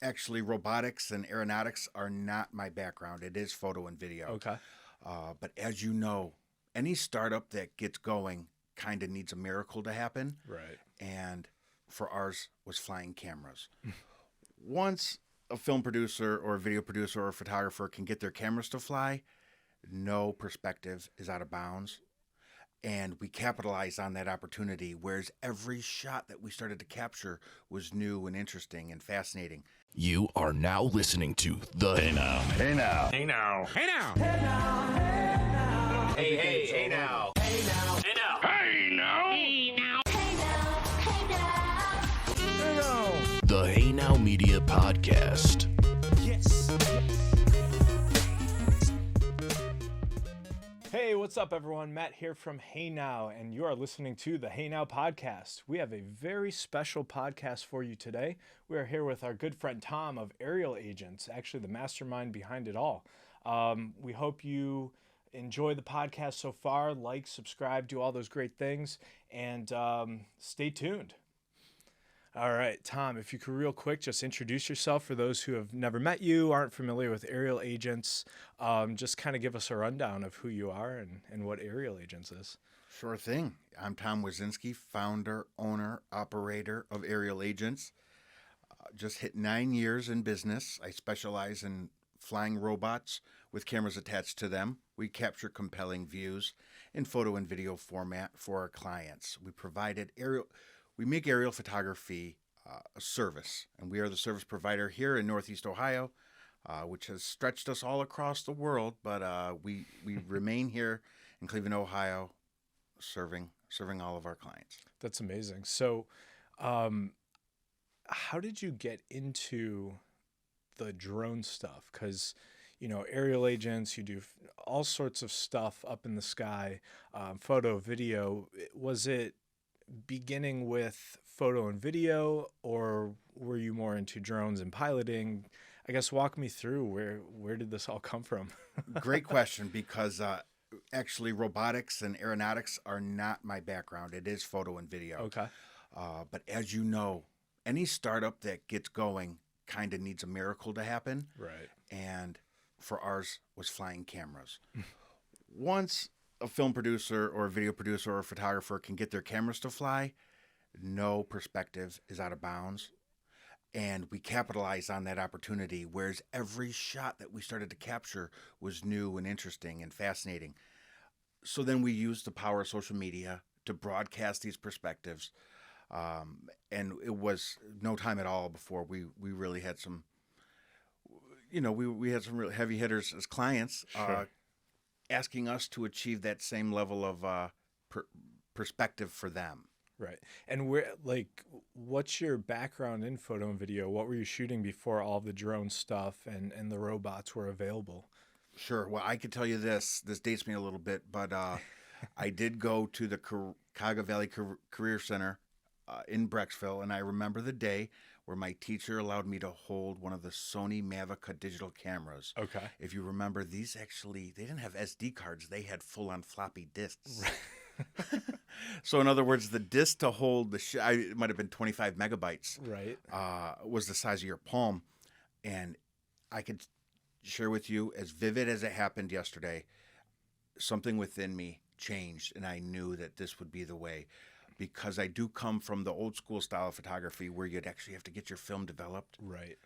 Actually, robotics and aeronautics are not my background. It is photo and video. Okay. But as you know, any startup that gets going kind of needs a miracle to happen. Right. And for ours was flying cameras. Once a film producer or a video producer or a photographer can get their cameras to fly, no perspective is out of bounds. And we capitalized on that opportunity, whereas every shot that we started to capture was new and interesting and fascinating. You are now listening to the Hey Now. Hey now. Hey now. Hey now. Hey now. Hey, hey, hey now. Hey now. Hey now. Hey now. Hey now. The Hey Now Media Podcast. Yes. Hey, what's up, everyone? Matt here from Hey Now, and you are listening to the Hey Now podcast. We have a very special podcast for you today. We are here with our good friend Tom of Aerial Agents, actually the mastermind behind it all. We hope you enjoy the podcast so far. Like, subscribe, do all those great things, and stay tuned. All right, Tom, if you could real quick just introduce yourself for those who have never met you, aren't familiar with Aerial Agents, just kind of give us a rundown of who you are and what Aerial Agents is. Sure thing. I'm Tom Wasinski, founder, owner, operator of Aerial Agents. Just hit 9 years in business. I specialize in flying robots with cameras attached to them. We capture compelling views in photo and video format for our clients. We make aerial photography a service, and we are the service provider here in Northeast Ohio, which has stretched us all across the world, but we remain here in Cleveland, Ohio, serving all of our clients. That's amazing. So how did you get into the drone stuff? Because, you know, Aerial Agents, you do all sorts of stuff up in the sky, photo, video. Was it beginning with photo and video, or were you more into drones and piloting? I guess walk me through where did this all come from? Great question, because actually robotics and aeronautics are not my background. It is photo and video. Okay. But as you know, any startup that gets going kind of needs a miracle to happen. Right. And for ours was flying cameras. Once a film producer or a video producer or a photographer can get their cameras to fly, no perspective is out of bounds. And we capitalized on that opportunity, whereas every shot that we started to capture was new and interesting and fascinating. So then we used the power of social media to broadcast these perspectives. And it was no time at all before we really had some, we had some real heavy hitters as clients. Sure. Asking us to achieve that same level of perspective for them. Right. And what's your background in photo and video? What were you shooting before all the drone stuff and the robots were available? Sure. Well, I could tell you this dates me a little bit, but I did go to the Cuyahoga Valley Career Center in Brecksville, and I remember the day where my teacher allowed me to hold one of the Sony Mavica digital cameras. Okay. If you remember, they didn't have SD cards. They had full-on floppy disks. So in other words, the disk to hold it might have been 25 megabytes. Right. Was the size of your palm. And I could share with you, as vivid as it happened yesterday, something within me changed, and I knew that this would be the way. Because I do come from the old school style of photography where you'd actually have to get your film developed. Right.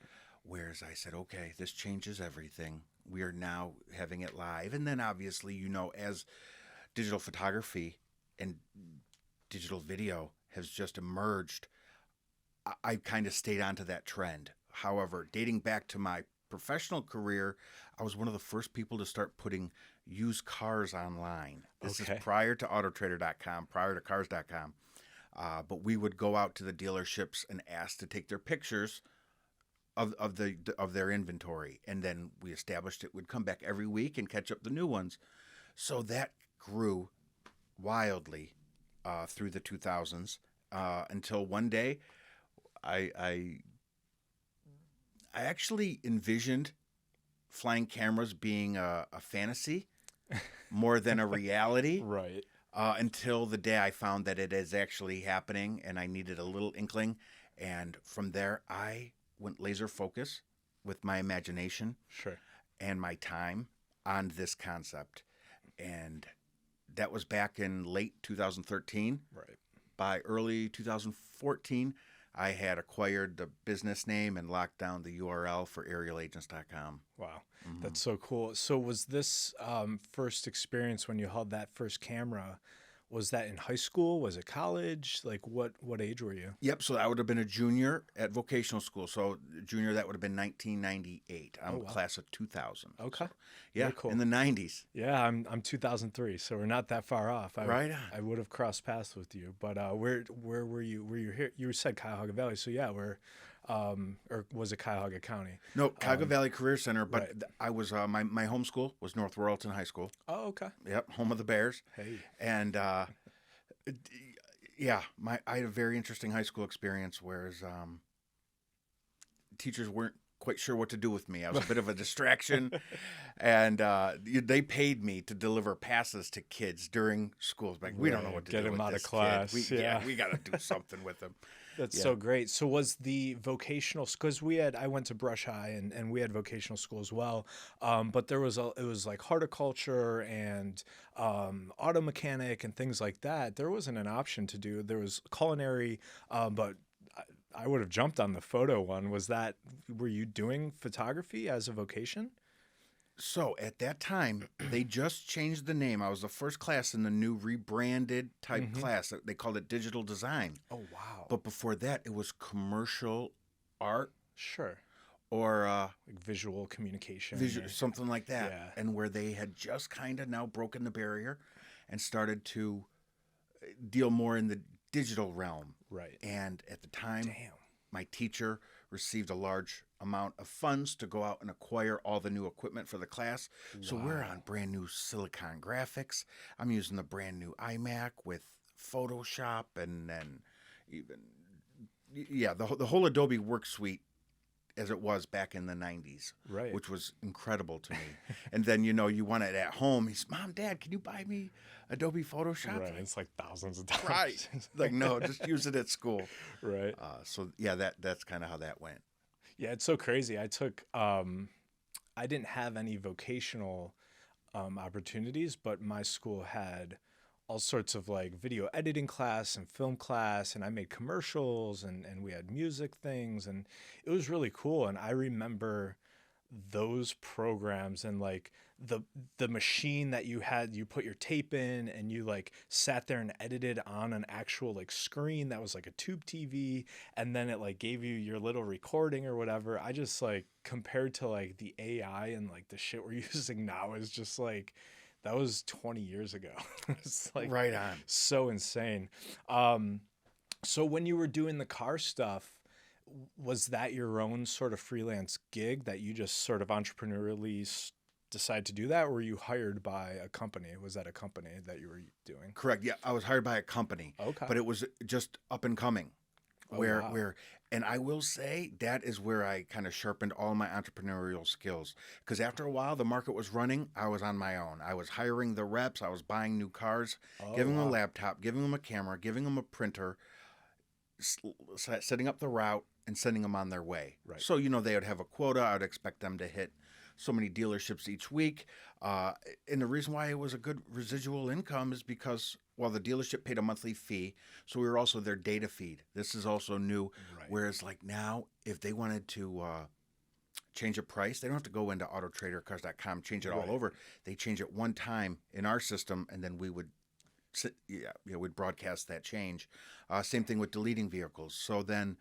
Whereas I said, okay, this changes everything. We are now having it live. And then obviously, as digital photography and digital video has just emerged, I kind of stayed onto that trend. However, dating back to my professional career, I was one of the first people to start putting used cars online. This is prior to autotrader.com, prior to cars.com. But we would go out to the dealerships and ask to take their pictures of their inventory. And then we established it would come back every week and catch up the new ones. So that grew wildly through the 2000s until one day I actually envisioned flying cameras being a fantasy more than a reality. Right. Until the day I found that it is actually happening, and I needed a little inkling. And from there, I went laser focus with my imagination Sure. and my time on this concept. And that was back in late 2013. Right. By early 2014, I had acquired the business name and locked down the URL for aerialagents.com. Wow. That's so cool. So was this first experience when you held that first camera, was that in high school? Was it college? Like what age were you? Yep, so I would have been a junior at vocational school. So junior, that would have been 1998. I'm Oh, wow. class of 2000. Okay. Yeah, Very cool. in the 90s. Yeah, I'm 2003, so we're not that far off. Right on. I would have crossed paths with you, but where were you? Were you here? You said Cuyahoga Valley, so yeah, or was it Cuyahoga County? No, Cuyahoga Valley Career Center, but right. I was, my home school was North Royalton High School. Oh, okay. Yep, home of the Bears. Hey. And yeah, I had a very interesting high school experience, whereas teachers weren't quite sure what to do with me. I was a bit of a distraction, and they paid me to deliver passes to kids during school. Like, we don't know what to Get do him with out of this class, kid. yeah. We got to do something with him. That's Yeah. so great. So was the vocational, because I went to Brush High and we had vocational school as well. But it was like horticulture and auto mechanic and things like that. There wasn't an option to do. There was culinary, but I would have jumped on the photo one. Were you doing photography as a vocation? So at that time, they just changed the name. I was the first class in the new rebranded type class. They called it digital design. Oh, wow. But before that, it was commercial art Sure. or Like visual communication. something like that. Yeah. And where they had just kind of now broken the barrier and started to deal more in the digital realm. Right. And at the time, Damn. my teacher received a large amount of funds to go out and acquire all the new equipment for the class. So we're on brand new silicon graphics. I'm using the brand new iMac with Photoshop, and then even the whole Adobe Work Suite as it was back in the 90s, Right. which was incredible to me. And then, you want it at home. He's, Mom, Dad, can you buy me Adobe Photoshop? Right. It's like thousands of dollars. Right. Like, no, just use it at school. Right. So yeah, that's kind of how that went. Yeah, it's so crazy. I didn't have any vocational opportunities, but my school had all sorts of like video editing class and film class, and I made commercials and we had music things, and it was really cool. And I remember those programs and like the machine that you put your tape in and you like sat there and edited on an actual like screen that was like a tube TV, and then it like gave you your little recording or whatever. I just like, compared to like the AI and like the shit we're using now, is just like, that was 20 years ago. It's like Right on. so insane. So when you were doing the car stuff, was that your own sort of freelance gig that you just sort of entrepreneurially decide to do that, or were you hired by a company? Was that a company that you were doing? Correct. Yeah, I was hired by a company. Okay. But it was just up and coming. Oh, Where wow. and I will say that is where I kind of sharpened all my entrepreneurial skills. Because after a while, the market was running. I was on my own. I was hiring the reps. I was buying new cars, giving them a laptop, giving them a camera, giving them a printer, setting up the route, and sending them on their way. Right. So, they would have a quota. I would expect them to hit so many dealerships each week. And the reason why it was a good residual income is because, well, the dealership paid a monthly fee, so we were also their data feed. This is also new. Right. Whereas like now, if they wanted to change a price, they don't have to go into AutoTraderCars.com, change it all Right. over. They change it one time in our system, and then we would we'd broadcast that change. Same thing with deleting vehicles. So then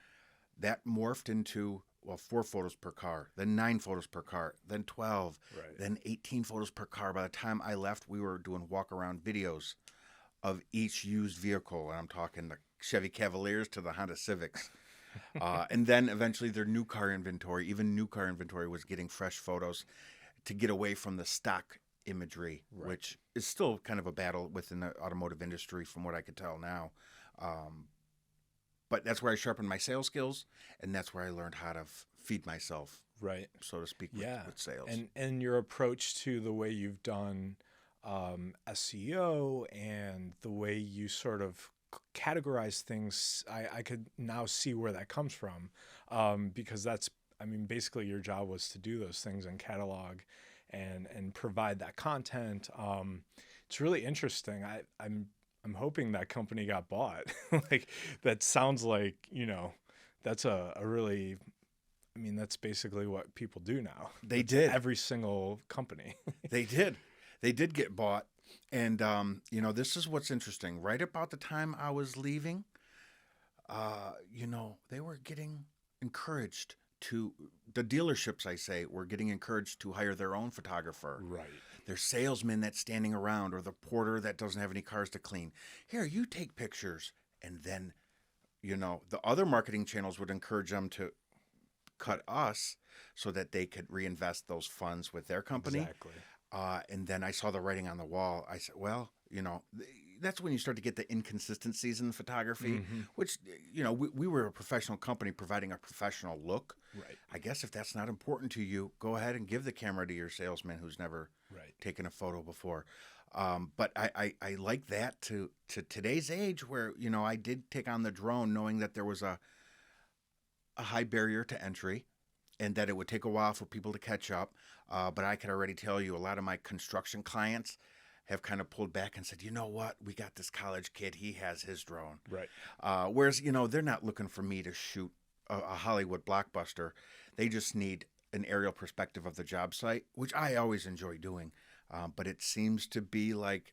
that morphed into, 4 photos per car, then 9 photos per car, then 12, Right. then 18 photos per car. By the time I left, we were doing walk-around videos of each used vehicle, and I'm talking the Chevy Cavaliers to the Honda Civics. And then eventually their new car inventory, even new car inventory, was getting fresh photos to get away from the stock imagery, which is still kind of a battle within the automotive industry from what I could tell now. But that's where I sharpened my sales skills, and that's where I learned how to feed myself, Right. so to speak, with, Yeah. with sales. And your approach to the way you've done SEO and the way you sort of categorize things, I could now see where that comes from, because that's, I mean, basically your job was to do those things and catalog and provide that content. It's really interesting. I'm hoping that company got bought. Like, that sounds like, that's a really, I mean, that's basically what people do now. They That's did. every single company. They did. They did get bought. And, this is what's interesting. Right about the time I was leaving, they were getting encouraged the dealerships, I say, were getting encouraged to hire their own photographer. Right. Their salesman that's standing around, or the porter that doesn't have any cars to clean. Here, you take pictures. And then, the other marketing channels would encourage them to cut us so that they could reinvest those funds with their company. Exactly. And then I saw the writing on the wall. I said, well, that's when you start to get the inconsistencies in photography, which, we were a professional company providing a professional look. Right. I guess if that's not important to you, go ahead and give the camera to your salesman who's never taken a photo before. But I like that to today's age where, I did take on the drone knowing that there was a high barrier to entry and that it would take a while for people to catch up. But I could already tell you a lot of my construction clients have kind of pulled back and said, you know what, we got this college kid, he has his drone. Right. Whereas, they're not looking for me to shoot a Hollywood blockbuster. They just need an aerial perspective of the job site, which I always enjoy doing. But it seems to be like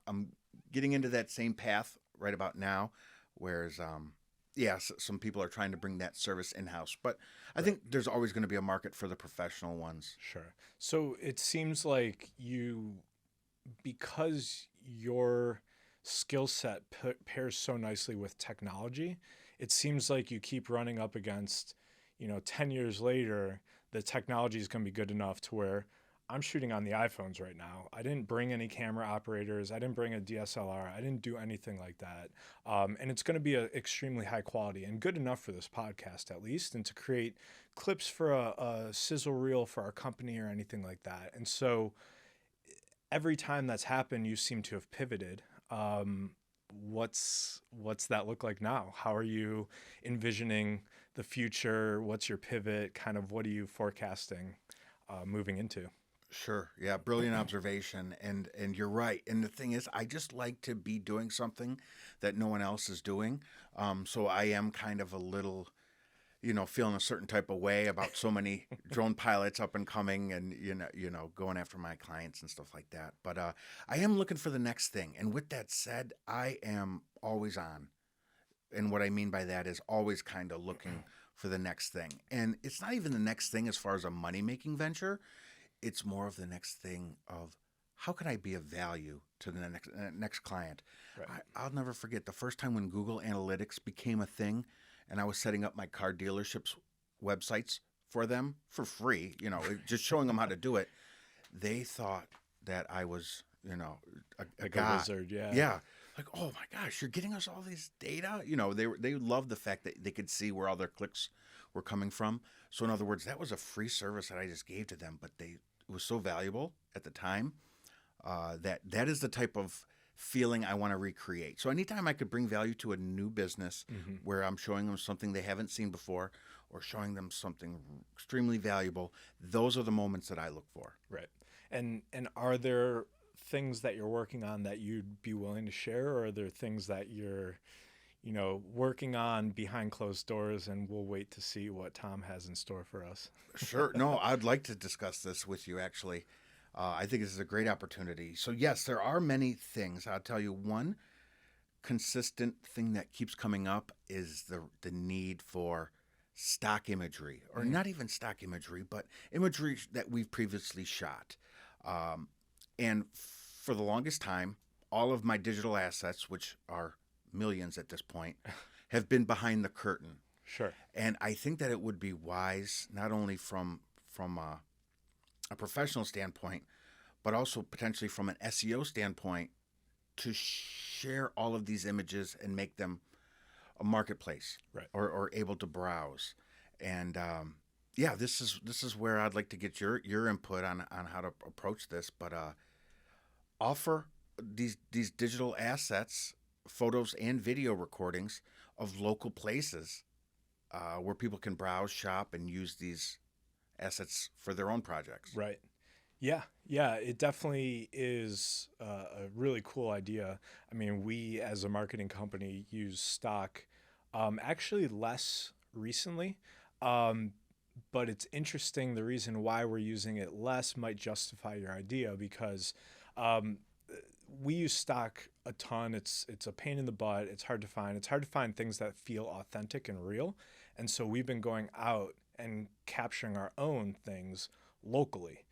I'm getting into that same path right about now, whereas, some people are trying to bring that service in-house. But I think there's always going to be a market for the professional ones. Sure. So it seems like because your skill set pairs so nicely with technology, it seems like you keep running up against, 10 years later, the technology is going to be good enough to where I'm shooting on the iPhones right now. I didn't bring any camera operators. I didn't bring a DSLR. I didn't do anything like that. And it's going to be extremely high quality and good enough for this podcast, at least, and to create clips for a sizzle reel for our company or anything like that. And so every time that's happened, you seem to have pivoted. What's that look like now? How are you envisioning the future? What's your pivot? Kind of what are you forecasting moving into? Sure. Yeah. Brilliant observation. And you're right. And the thing is, I just like to be doing something that no one else is doing. So I am kind of a little, feeling a certain type of way about so many drone pilots up and coming and, going after my clients and stuff like that. But I am looking for the next thing. And with that said, I am always on. And what I mean by that is always kind of looking for the next thing. And it's not even the next thing as far as a money-making venture. It's more of the next thing of how can I be of value to the next client. Right. I'll never forget the first time when Google Analytics became a thing and I was setting up my car dealerships websites for them for free, just showing them how to do it. They thought that I was, a god. Wizard, yeah. Yeah. Like, oh my gosh, you're getting us all this data. They loved the fact that they could see where all their clicks were coming from. So in other words, that was a free service that I just gave to them, but it was so valuable at the time that is the type of feeling I want to recreate. So anytime I could bring value to a new business where I'm showing them something they haven't seen before or showing them something extremely valuable, those are the moments that I look for. Right. And are there things that you're working on that you'd be willing to share, or are there things that you're, working on behind closed doors and we'll wait to see what Tom has in store for us? Sure. No, I'd like to discuss this with you, actually. I think this is a great opportunity. So, yes, there are many things. I'll tell you one consistent thing that keeps coming up is the need for stock imagery, or not even stock imagery, but imagery that we've previously shot. And for the longest time, all of my digital assets, which are millions at this point, have been behind the curtain. Sure. And I think that it would be wise, not only from a professional standpoint, but also potentially from an SEO standpoint, to share all of these images and make them a marketplace, right, or able to browse. And this is where I'd like to get your input on how to approach this. But offer these digital assets photos and video recordings of local places where people can browse, shop, and use these assets for their own projects. Right. Yeah, it definitely is a really cool idea. I mean, we as a marketing company use stock actually less recently, but it's interesting. The reason why we're using it less might justify your idea because we use stock a ton. It's a pain in the butt. It's hard to find. It's hard to find things that feel authentic and real. And so we've been going out and capturing our own things locally.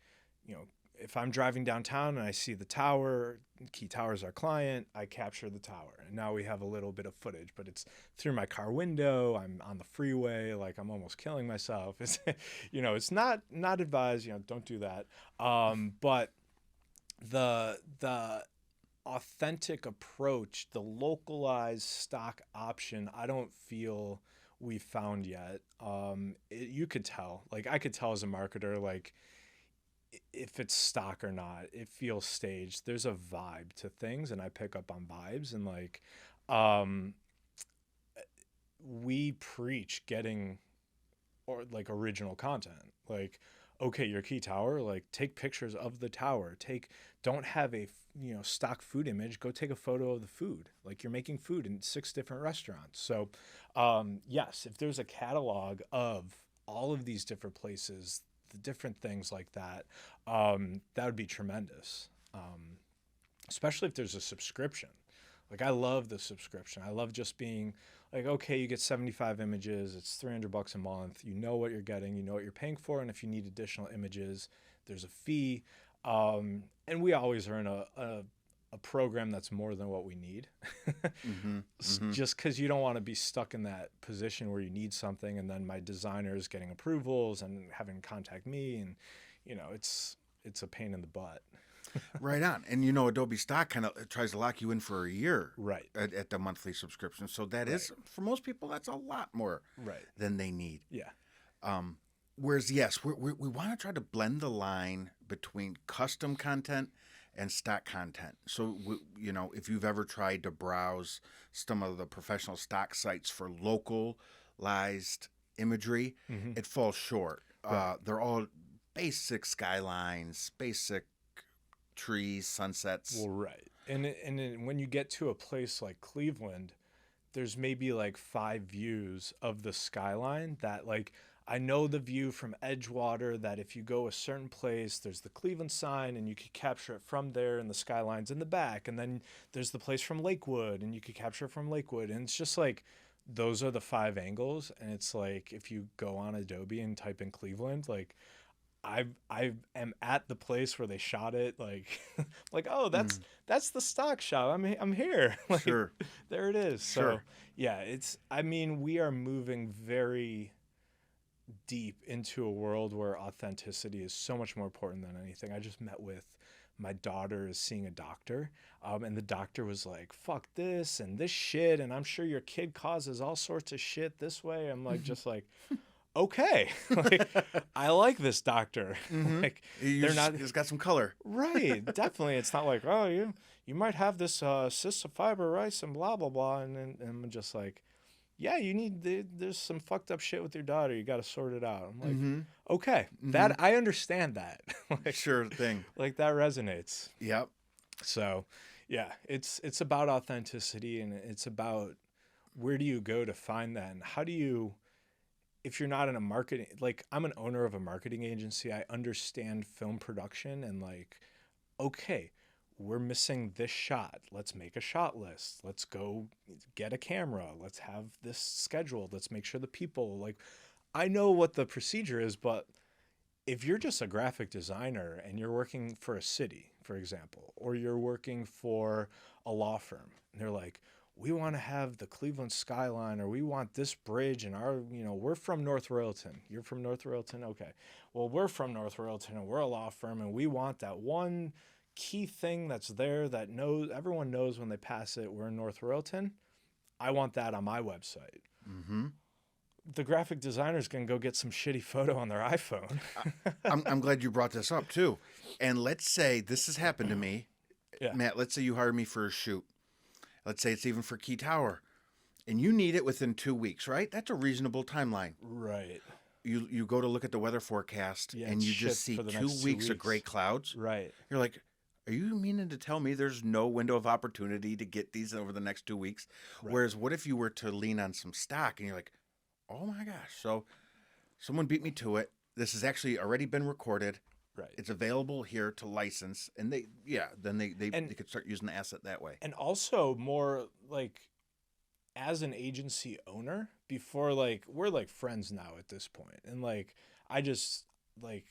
You know, if I'm driving downtown and I see the tower, Key Tower's our client, I capture the tower. And now we have a little bit of footage, but it's through my car window. I'm on the freeway, like I'm almost killing myself. It's, it's not advised, don't do that. But the authentic approach, the localized stock option, I don't feel we've found yet. You could tell, like I could tell as a marketer, like if it's stock or not. It feels staged. There's a vibe to things, and I pick up on vibes. And like, we preach getting original content. Like, okay, your Key Tower, like take pictures of the tower. Don't have a stock food image. Go take a photo of the food. Like you're making food in 6 different restaurants. So, yes, if there's a catalog of all of these different places, the different things like that, that would be tremendous. Especially if there's a subscription. Like I love the subscription. I love just being like, okay, you get 75 images. It's $300 a month. You know what you're getting. You know what you're paying for. And if you need additional images, there's a fee. And we always are in a program that's more than what we need. Just because you don't want to be stuck in that position where you need something and then my designer is getting approvals and having to contact me, and it's a pain in the butt. Right on. And Adobe Stock kind of tries to lock you in for a year, right, at the monthly subscription. So that is, for most people, that's a lot more than they need. Yeah. Whereas, yes, we want to try to blend the line between custom content and stock content. So, if you've ever tried to browse some of the professional stock sites for localized imagery, it falls short. Right. They're all basic skylines, basic trees, sunsets. Well, right. And when you get to a place like Cleveland, there's maybe like 5 views of the skyline that like, I know the view from Edgewater, that if you go a certain place, there's the Cleveland sign and you could capture it from there and the skyline's in the back. And then there's the place from Lakewood and you could capture it from Lakewood. And it's just like, those are the 5 angles. And it's like, if you go on Adobe and type in Cleveland, like I am at the place where they shot it. Like, oh, that's the stock shot. I'm here. Like, Sure. There it is. Sure. So yeah, we are moving very deep into a world where authenticity is so much more important than anything. I just met with my daughter is seeing a doctor, and the doctor was like, fuck this and this shit, and I'm sure your kid causes all sorts of shit this way. I'm like, just like, okay. Like, I like this doctor. Like, It's got some color. Right, definitely. It's not like, oh, you might have this cystic fiber rice and blah blah blah, and I'm just like, yeah, there's some fucked up shit with your daughter. You got to sort it out. I'm like, okay, that I understand that. Like, Sure thing. Like that resonates. Yep. So, yeah, it's about authenticity, and it's about where do you go to find that, and how do you, if you're not in a marketing, like I'm an owner of a marketing agency, I understand film production and like, okay, we're missing this shot. Let's make a shot list. Let's go get a camera. Let's have this scheduled. Let's make sure the people, like, I know what the procedure is, but if you're just a graphic designer and you're working for a city, for example, or you're working for a law firm, and they're like, we want to have the Cleveland skyline, or we want this bridge, and we're from North Royalton. You're from North Royalton? Okay. Well, we're from North Royalton and we're a law firm, and we want that one key thing that's there that everyone knows when they pass it, we're in North Royalton. I want that on my website. The graphic designer's going to go get some shitty photo on their iPhone. I'm glad you brought this up too. And let's say this has happened to me. Yeah. Matt, let's say you hire me for a shoot. let's say it's even for Key Tower, and you need it within 2 weeks, right? That's a reasonable timeline. Right. You go to look at the weather forecast, Yeah, and it's you just see shipped for the 2 next 2 weeks of weeks. gray clouds. Right. You're like, are you meaning to tell me there's no window of opportunity to get these over the next 2 weeks? Right. Whereas what if you were to lean on some stock and you're like, oh my gosh. So someone beat me to it. This has actually already been recorded. Right. It's available here to license. And they could start using the asset that way. And also more like as an agency owner, before like we're like friends now at this point. And like I just like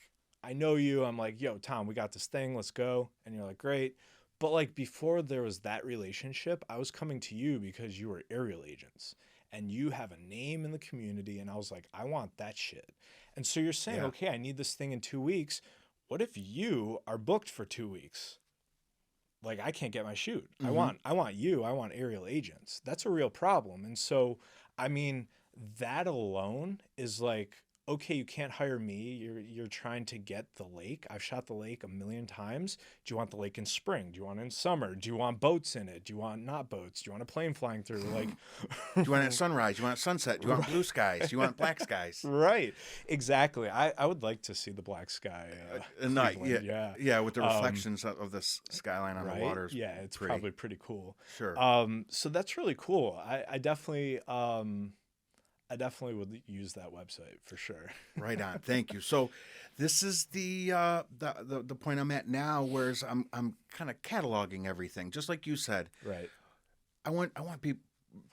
I know you, I'm like, yo, Tom, we got this thing, let's go. And you're like, great. But like before there was that relationship, I was coming to you because you were aerial agents and you have a name in the community. And I was like, I want that shit. And so you're saying, Yeah. okay, I need this thing in 2 weeks. What if you are booked for 2 weeks? Like I can't get my shoot. I want you, I want aerial agents. That's a real problem. And so, I mean, that alone is like, okay, you can't hire me. You're trying to get the lake. I've shot the lake 1,000,000 times. Do you want the lake in spring? Do you want it in summer? Do you want boats in it? Do you want not boats? Do you want a plane flying through? Like, Do you want a sunrise? Do you want a sunset? Do you want blue skies? Do you want black skies? right. Exactly. I would like to see the black sky. At night, Cleveland, yeah, with the reflections of the skyline on right. the waters. Yeah, it's pretty. probably pretty cool. Sure. So that's really cool. I definitely would use that website for sure. Right on. Thank you. So, this is the point I'm at now, whereas I'm kind of cataloging everything, just like you said. Right. I want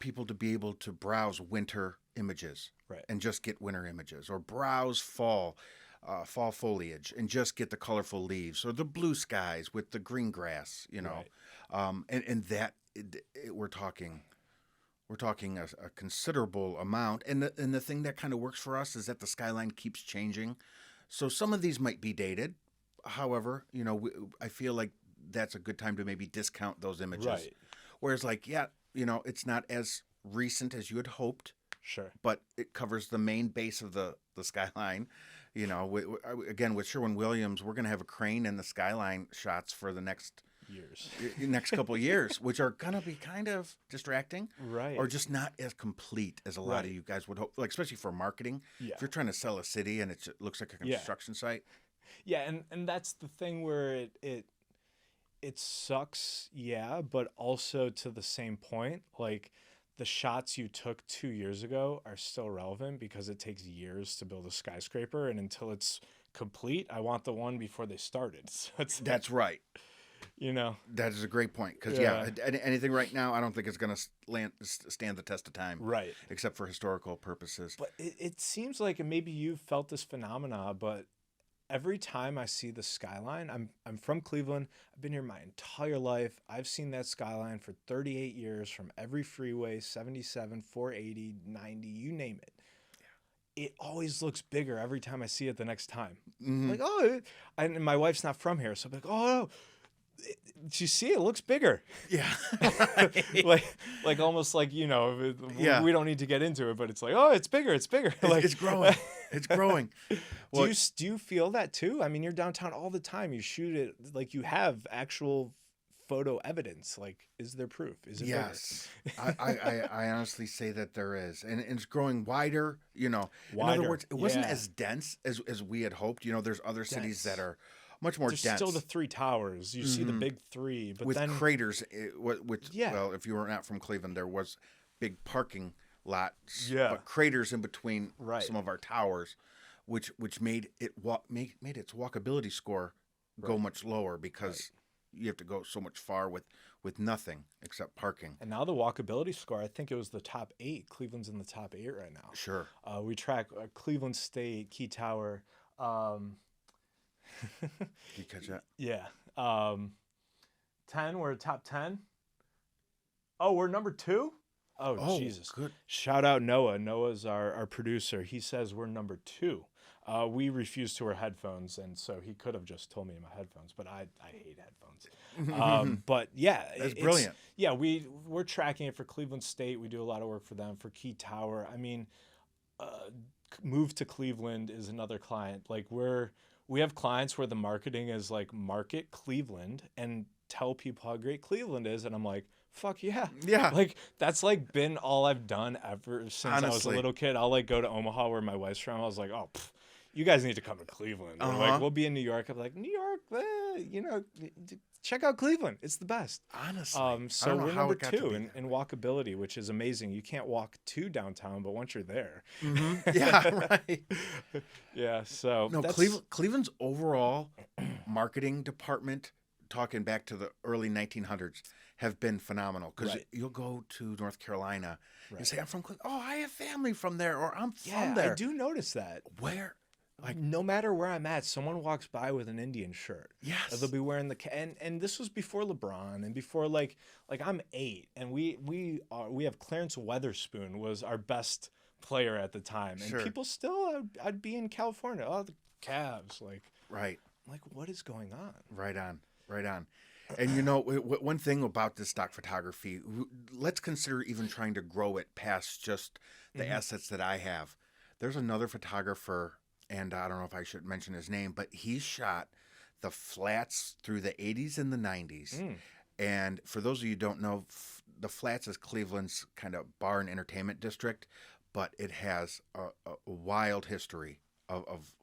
people to be able to browse winter images, Right. and just get winter images, or browse fall foliage and just get the colorful leaves, or the blue skies with the green grass, Right. and that we're talking a considerable amount. And the thing that kind of works for us is that the skyline keeps changing. So some of these might be dated. However, I feel like that's a good time to maybe discount those images. Right. Whereas it's not as recent as you had hoped, Sure. but it covers the main base of the skyline. Again, with Sherwin-Williams, we're going to have a crane in the skyline shots for the next couple of years, which are going to be kind of distracting, Right. or just not as complete as a lot of Right. you guys would hope, like especially for marketing. Yeah. If you're trying to sell a city and it looks like a construction site. Yeah, and that's the thing where it sucks, yeah, but also to the same point, like the shots you took 2 years ago are still relevant because it takes years to build a skyscraper, and until it's complete, I want the one before they started. So That's right. That is a great point, because anything right now, I don't think it's going to stand the test of time, Right. except for historical purposes. But it seems like, and maybe you've felt this phenomena, but every time I see the skyline, I'm from Cleveland. I've been here my entire life. I've seen that skyline for 38 years from every freeway, 77, 480, 90, you name it. It always looks bigger every time I see it the next time. Mm-hmm. Like, oh, and my wife's not from here, so I'm like, oh, do you see it looks bigger? Yeah. like almost like, we don't need to get into it, but it's like, oh, it's bigger. Like, It's growing. It's growing. Well, do you feel that too? I mean, you're downtown all the time. You shoot it, like you have actual photo evidence. Like, is there proof? Is it yes. I honestly say that there is. And it's growing wider, In Wider, other words, it wasn't yeah. as dense as we had hoped. There's other cities Dense. that are much more There's dense. still the three towers. You see the big three, but with then craters, which, Yeah. well, if you were not from Cleveland, there was big parking lots, Yeah. but craters in between Right. some of our towers, which made made its walkability score go much lower, because you have to go so much far with nothing except parking. and now the walkability score, I think it was the top 8. Cleveland's in the top 8 right now. Sure. We track Cleveland State, Key Tower. You catch that? Yeah. 10, we're top 10. Oh, we're number 2? Oh, Jesus. Good. Shout out Noah. Noah's our producer. He says we're number 2. We refuse to wear headphones, and so he could have just told me in my headphones, but I hate headphones. But yeah. That's brilliant. Yeah, we're tracking it for Cleveland State. We do a lot of work for them, for Key Tower. I mean, Move to Cleveland is another client. Like we have clients where the marketing is like market Cleveland and tell people how great Cleveland is. And I'm like, fuck yeah. Yeah. Like, that's like been all I've done ever since I was a Honestly. little kid. I'll like go to Omaha where my wife's from. I was like, oh, you guys need to come to Cleveland. Or like, we'll be in New York. I'm like, New York, check out Cleveland. It's the best. Honestly. I So don't know we're how number it got to 2 be in walkability, which is amazing. You can't walk to downtown, but once you're there. Yeah, right. Yeah, so No, that's, Cleveland's overall marketing department, talking back to the early 1900s, have been phenomenal. Because Right. you'll go to North Carolina and Right. say, I'm from Cleveland. Oh, I have family from there, or I'm yeah, from there. I do notice that. Where? Like, No matter where I'm at, someone walks by with an Indian shirt. Or yes. they'll be wearing and this was before LeBron and before like I'm 8 and we have Clarence Weatherspoon was our best player at the time, and Sure. people still I'd be in California. Oh, the Cavs, Right. like what is going on? Right on. Right on. And one thing about this stock photography, let's consider even trying to grow it past just the assets that I have. There's another photographer, and I don't know if I should mention his name, but he shot the flats through the 80s and the 90s. And for those of you who don't know, the Flats is Cleveland's kind of bar and entertainment district, but it has a wild history of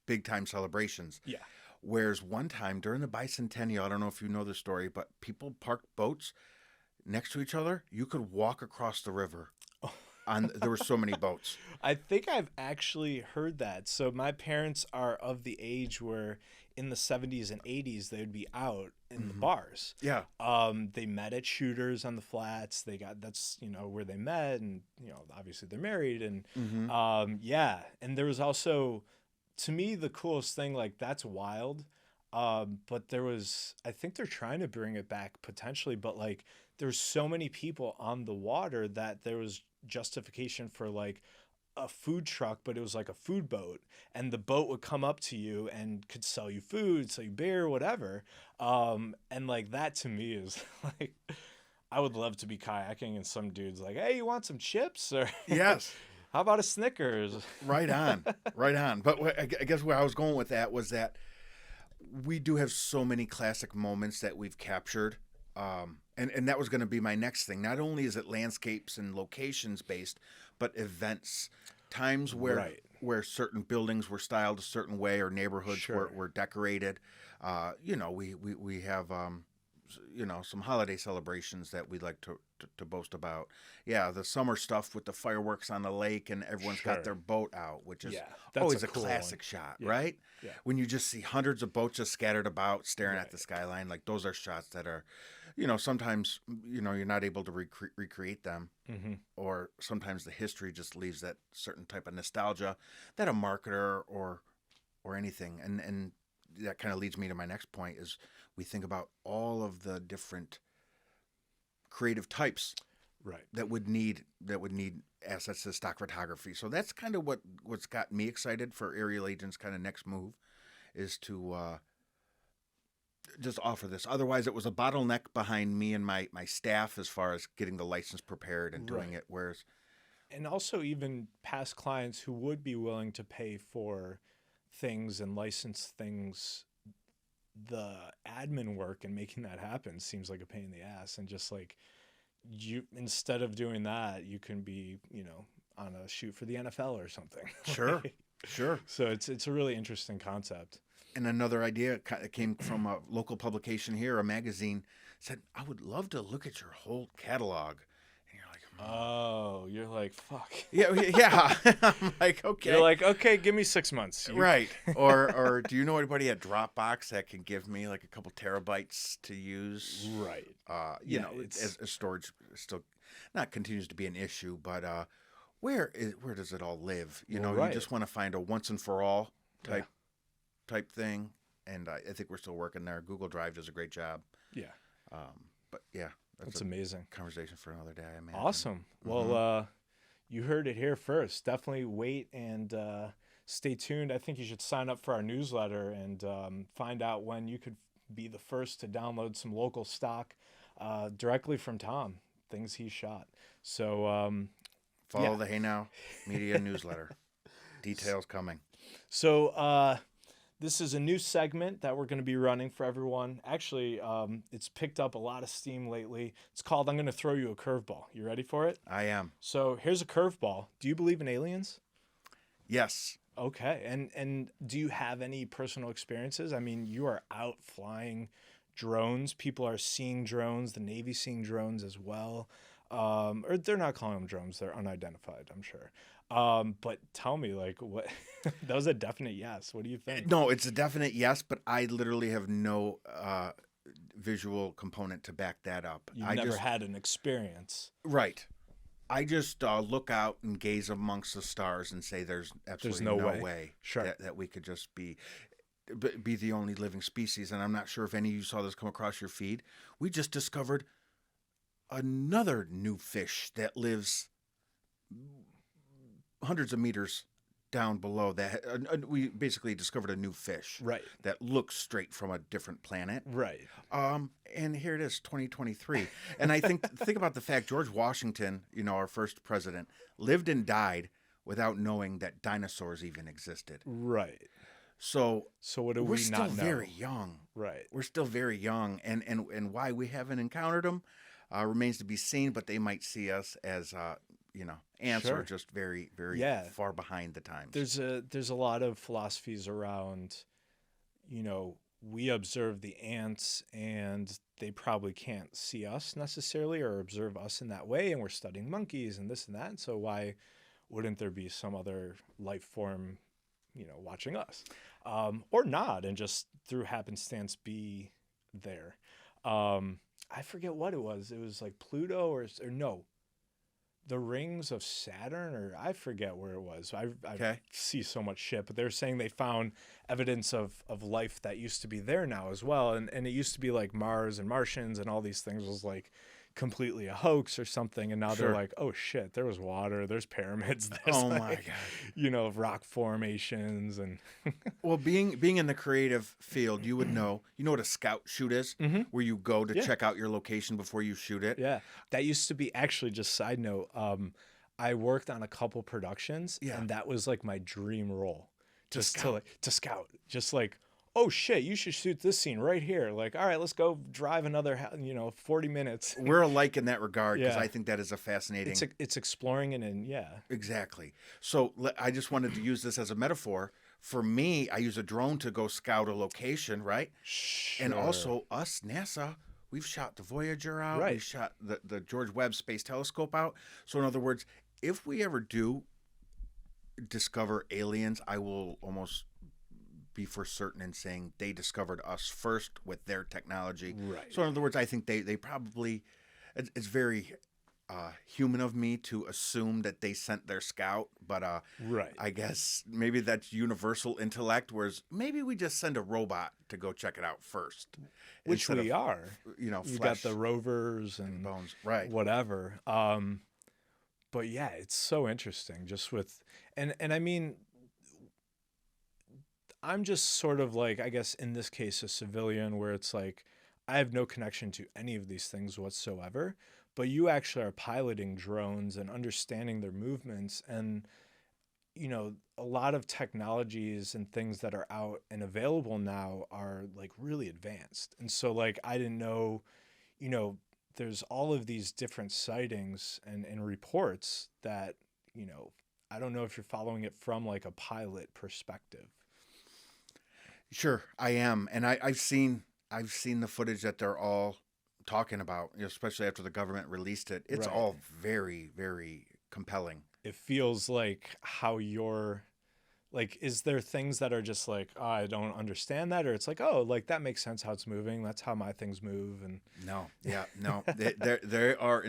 big time celebrations. Yeah. Whereas one time during the bicentennial, I don't know if you know the story, but people parked boats next to each other. You could walk across the river. There were so many boats. I think I've actually heard that. So my parents are of the age where in the 70s and 80s they would be out in the bars. Yeah. They met at Shooters on the Flats. That's where they met, and obviously they're married, and yeah. And there was also, to me, the coolest thing, like that's wild. But I think they're trying to bring it back potentially, but like there's so many people on the water that there was justification for like a food truck, but it was like a food boat, and the boat would come up to you and could sell you food, sell you beer, whatever. And like that to me is like, I would love to be kayaking and some dude's like, hey, you want some chips? Or Yes. how about a Snickers? Right on. Right on. But I guess where I was going with that was that we do have so many classic moments that we've captured. And that was going to be my next thing. Not only is it landscapes and locations based, but events, times where Right. where certain buildings were styled a certain way or neighborhoods Sure. were decorated. We have some holiday celebrations that we like to boast about. Yeah, the summer stuff with the fireworks on the lake and everyone's Sure. got their boat out, which is Yeah, that's always a a cool classic one. shot, Yeah. right? Yeah. When you just see hundreds of boats just scattered about staring Right. at the skyline, like those are shots that are, sometimes, you're not able to recreate them, or sometimes the history just leaves that certain type of nostalgia that a marketer or anything. And that kind of leads me to my next point is we think about all of the different creative types Right. that would need assets to stock photography. So that's kind of what's got me excited for Aerial Agent's kind of next move is to just offer this. Otherwise, it was a bottleneck behind me and my staff as far as getting the license prepared and doing Right. it. Whereas, And also even past clients who would be willing to pay for things and license things, the admin work and making that happen seems like a pain in the ass. And just like instead of doing that, you can be, on a shoot for the NFL or something. Sure. Sure. So it's a really interesting concept. And another idea came from a local publication here, a magazine, said, I would love to look at your whole catalog. And you're like, Oh, you're like, fuck. yeah. I'm like, okay. You're like, okay, give me 6 months. Right. Or do you know anybody at Dropbox that can give me like a couple terabytes to use? Right. As storage still not continues to be an issue, but where does it all live? You Right. just want to find a once and for all type thing. And I think we're still working there. Google Drive does a great job. Yeah. But yeah, That's a amazing. conversation for another day, I imagine. Awesome. Well, you heard it here first. Definitely wait and stay tuned. I think you should sign up for our newsletter and find out when you could be the first to download some local stock directly from Tom, things he shot. So Follow yeah. the Hey Now Media newsletter. Details coming. So This is a new segment that we're going to be running for everyone. Actually, it's picked up a lot of steam lately. It's called I'm going to throw you a curveball. You ready for it? I am. So here's a curveball. Do you believe in aliens? Yes. Okay. And do you have any personal experiences? I mean, you are out flying drones. People are seeing drones. The Navy's seeing drones as well. Or they're not calling them drones. They're unidentified, I'm sure. But tell me, like, what? That was a definite yes. What do you think? No, it's a definite yes, but I literally have no visual component to back that up. You I never just, had an experience. Right. I just look out and gaze amongst the stars and say there's absolutely no no way. way Sure. that we could just be the only living species. And I'm not sure if any of you saw this come across your feed. We just discovered another new fish that lives hundreds of meters down below that. We basically discovered a new fish Right. that looks straight from a different planet. Right. And here it is, 2023. And I think about the fact George Washington, our first president, lived and died without knowing that dinosaurs even existed. Right. So what do we're we still not know? very young. Right. We're still very young, and why we haven't encountered them remains to be seen. But they might see us as ants Sure. are just very, very far behind the times. There's a lot of philosophies around, we observe the ants and they probably can't see us necessarily or observe us in that way, and we're studying monkeys and this and that. And so why wouldn't there be some other life form, watching us, or not, and just through happenstance be there? I forget what it was. It was like Pluto or no. The rings of Saturn, or I forget where it was. I see so much shit, but they're saying they found evidence of life that used to be there now as well. And it used to be like Mars and Martians and all these things was like completely a hoax or something. And now Sure. they're like, oh shit, there was water, there's pyramids, there's Oh my God. Rock formations. And Well, being in the creative field, you would know. You know what a scout shoot is, where you go to check out your location before you shoot it. yeah, that used to be, actually, just side note, I worked on a couple productions, and that was like my dream role, to scout, just like, oh shit, you should shoot this scene right here. Like, all right, let's go drive another 40 minutes. We're alike in that regard because Yeah. I think that is a fascinating. It's exploring and yeah. Exactly. So I just wanted to use this as a metaphor. For me, I use a drone to go scout a location, right? Sure. And also us, NASA, we've shot the Voyager out. Right. We shot the George Webb Space Telescope out. So in other words, if we ever do discover aliens, I will almost be for certain in saying they discovered us first with their technology. Right. So in other words, I think they probably, it's very human of me to assume that they sent their scout, but Right. I guess maybe that's universal intellect, whereas maybe we just send a robot to go check it out first. Which instead we of, are. You got flesh the rovers and bones. Right. whatever. But yeah, it's so interesting just with, and I mean, I'm just sort of like, I guess in this case, a civilian where it's like, I have no connection to any of these things whatsoever, but you actually are piloting drones and understanding their movements. And, a lot of technologies and things that are out and available now are like really advanced. And so like, I didn't know, there's all of these different sightings and reports that, I don't know if you're following it from like a pilot perspective. Sure, I am, and I've seen the footage that they're all talking about, especially after the government released it. It's Right. all very, very compelling. It feels like how you're like, is there things that are just like, oh, I don't understand that? Or it's like, oh, like that makes sense how it's moving. That's how my things move. And No, they are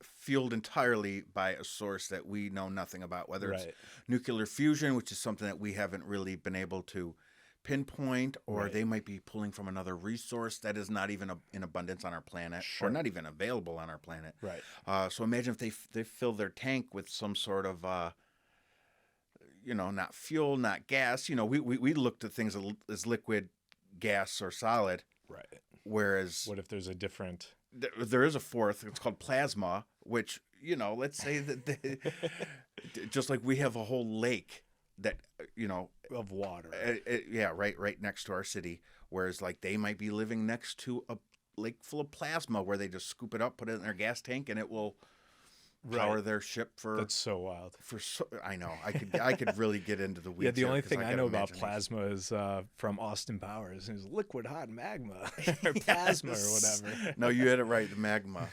fueled entirely by a source that we know nothing about, whether it's Right. nuclear fusion, which is something that we haven't really been able to pinpoint, or Right. they might be pulling from another resource that is not even in abundance on our planet, Sure. or not even available on our planet. Right. So imagine if they fill their tank with some sort of not fuel, not gas. We looked at things as liquid, gas, or solid. Right. Whereas What if there's a different, there is a fourth. It's called plasma, which let's say that just like we have a whole lake that of water. Yeah, right next to our city. Whereas like they might be living next to a lake full of plasma where they just scoop it up, put it in their gas tank, and it will power their ship for. That's so wild. I know I could really get into the weeds. Yeah, the here only 'cause thing I got know about imagination. plasma is from Austin Powers. It's liquid hot magma or plasma or whatever. No, you had it right. The magma.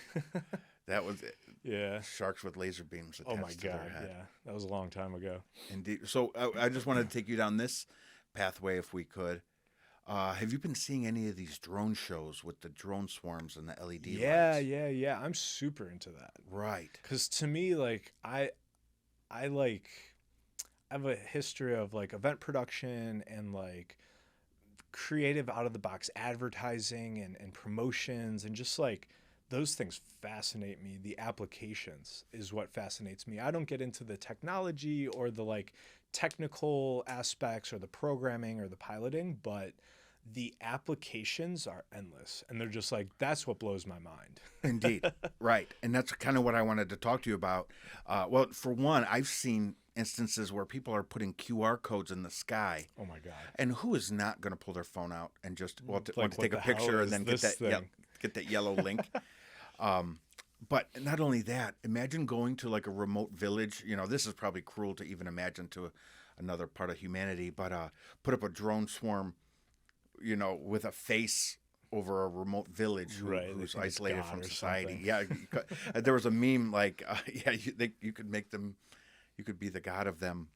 That was it. Yeah. Sharks with laser beams attached Oh my to their God. head. Yeah, that was a long time ago. Indeed. So I just wanted to take you down this pathway if we could. Have you been seeing any of these drone shows with the drone swarms and the LED lights? Yeah. I'm super into that. Right. Because to me, like I like I have a history of like event production and like creative out of the box advertising and promotions and just like those things fascinate me. The applications is what fascinates me. I don't get into the technology or the like technical aspects or the programming or the piloting, but the applications are endless. And they're just like, that's what blows my mind. Indeed. Right. And that's kind of what I wanted to talk to you about. Well, for one, I've seen instances where people are putting QR codes in the sky. Oh my God. And who is not going to pull their phone out and just want to Like, take a what the picture hell and then is this thing? get that yellow link? But not only that, imagine going to like a remote village. You know, this is probably cruel to even imagine to another part of humanity, but put up a drone swarm, you know, with a face over a remote village Right, they who's think it's isolated God from or society. something. Yeah, there was a meme like, you could make them, you could be the god of them,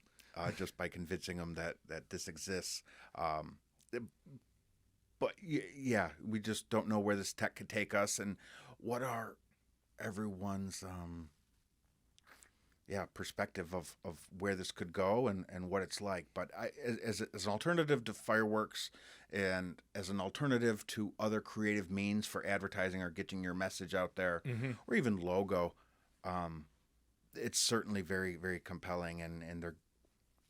just by convincing them that this exists. But yeah, we just don't know where this tech could take us, and what are everyone's perspective of where this could go and what it's like. But as an alternative to fireworks and as an alternative to other creative means for advertising or getting your message out there, or even logo, it's certainly very, very compelling, and they're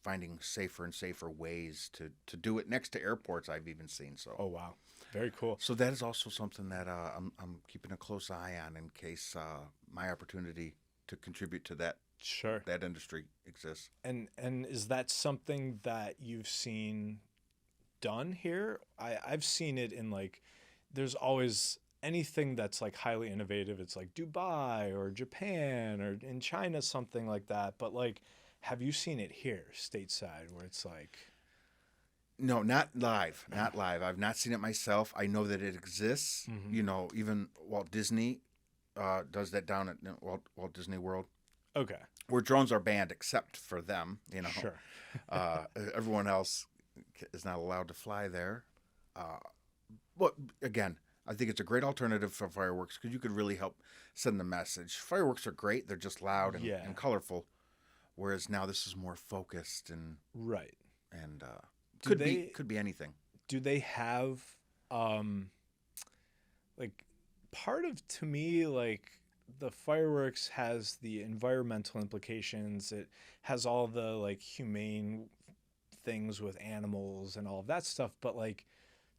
finding safer and safer ways to do it next to airports, I've even seen. So Oh, wow. Very cool. so that is also something that I'm keeping a close eye on in case my opportunity to contribute to that Sure. industry exists. And is that something that you've seen done here? I've seen it in like, there's always anything that's like highly innovative. It's like Dubai or Japan or in China, something like that. But like, have you seen it here stateside where it's like, No, not live. Not live. I've not seen it myself. I know that it exists. You know, even Walt Disney does that down at Walt Disney World, okay, where drones are banned except for them. You know, sure. everyone else is not allowed to fly there. But again, I think it's a great alternative for fireworks because you could really help send the message. Fireworks are great; they're just loud Yeah. and colorful. Whereas now this is more focused and Right. Do could they- be anything. Do they have, like, part of, to me, like, the fireworks has the environmental implications. It has all the, like, humane things with animals and all of that stuff. But, like,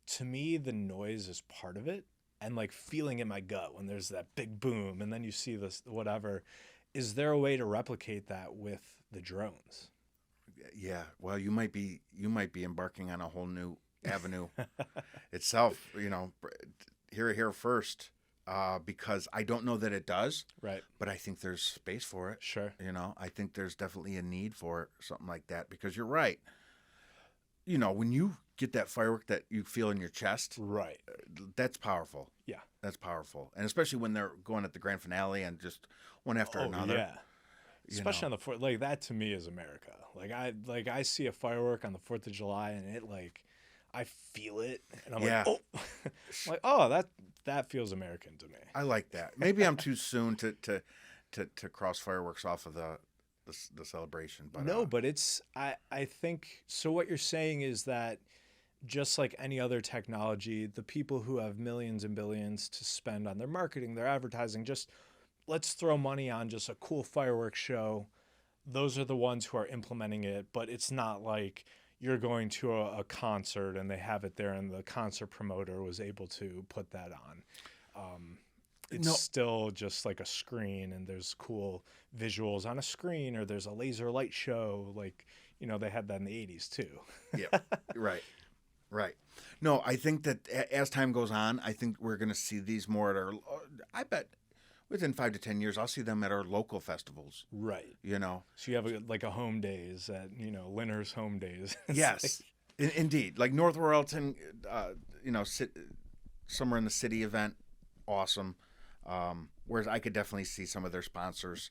to me, the noise is part of it. And, like, feeling in my gut when there's that big boom and then you see this, whatever. Is there a way to replicate that with the drones? Yeah, well, you might be embarking on a whole new avenue itself. You know, hear it here first, because I don't know that it does, Right. but I think there's space for it. Sure. You know, I think there's definitely a need for something like that because you're right. You know, when you get that firework that you feel in your chest, Right. that's powerful. Yeah. That's powerful, and especially when they're going at the grand finale and just one after another. Yeah. Especially on the Fourth, like that to me is America. I see a firework on the 4th of July and it like, I feel it and I'm Yeah. like, oh, I'm like, oh, that feels American to me. I like that. Maybe I'm too soon to cross fireworks off of the celebration, but No, but it's, I think, so what you're saying is that just like any other technology, the people who have millions and billions to spend on their marketing, their advertising, just let's throw money on just a cool fireworks show. Those are the ones who are implementing it, but it's not like you're going to a concert and they have it there and the concert promoter was able to put that on. It's No. still just like a screen and there's cool visuals on a screen or there's a laser light show. Like, they had that in the 80s too. Yeah, right, right. No, I think that as time goes on, I think we're going to see these more at our. I bet within 5 to 10 years, I'll see them at our local festivals. Right. So you have like a home days at Linner's home days. It's yes, indeed, like North Royalton, somewhere in the city event, awesome. Whereas I could definitely see some of their sponsors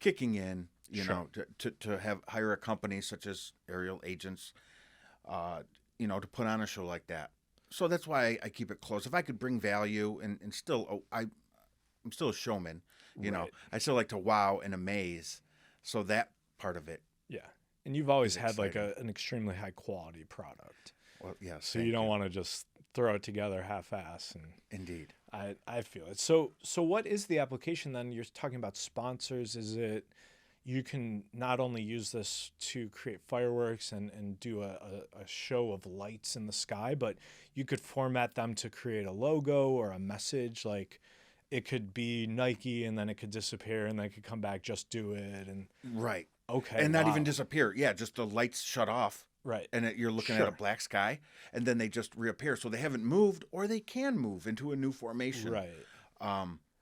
kicking in, to hire a company such as Aerial Agents, to put on a show like that. So that's why I keep it close. If I could bring value and still, I'm still a showman, Right. I still like to wow and amaze. So that part of it. Yeah. And you've always It's had like exciting. an extremely high quality product. Well, yes. So you don't want to just throw it together half-ass. And Indeed. I feel it. So what is the application then? You're talking about sponsors. Is it you can not only use this to create fireworks and do a show of lights in the sky, but you could format them to create a logo or a message. Like it could be Nike and then it could disappear and then it could come back, just do it. And Right. okay. And not wow. even disappear. Yeah, just the lights shut off. Right. And you're looking Sure. at a black sky, and then they just reappear. So they haven't moved, or they can move into a new formation. Right.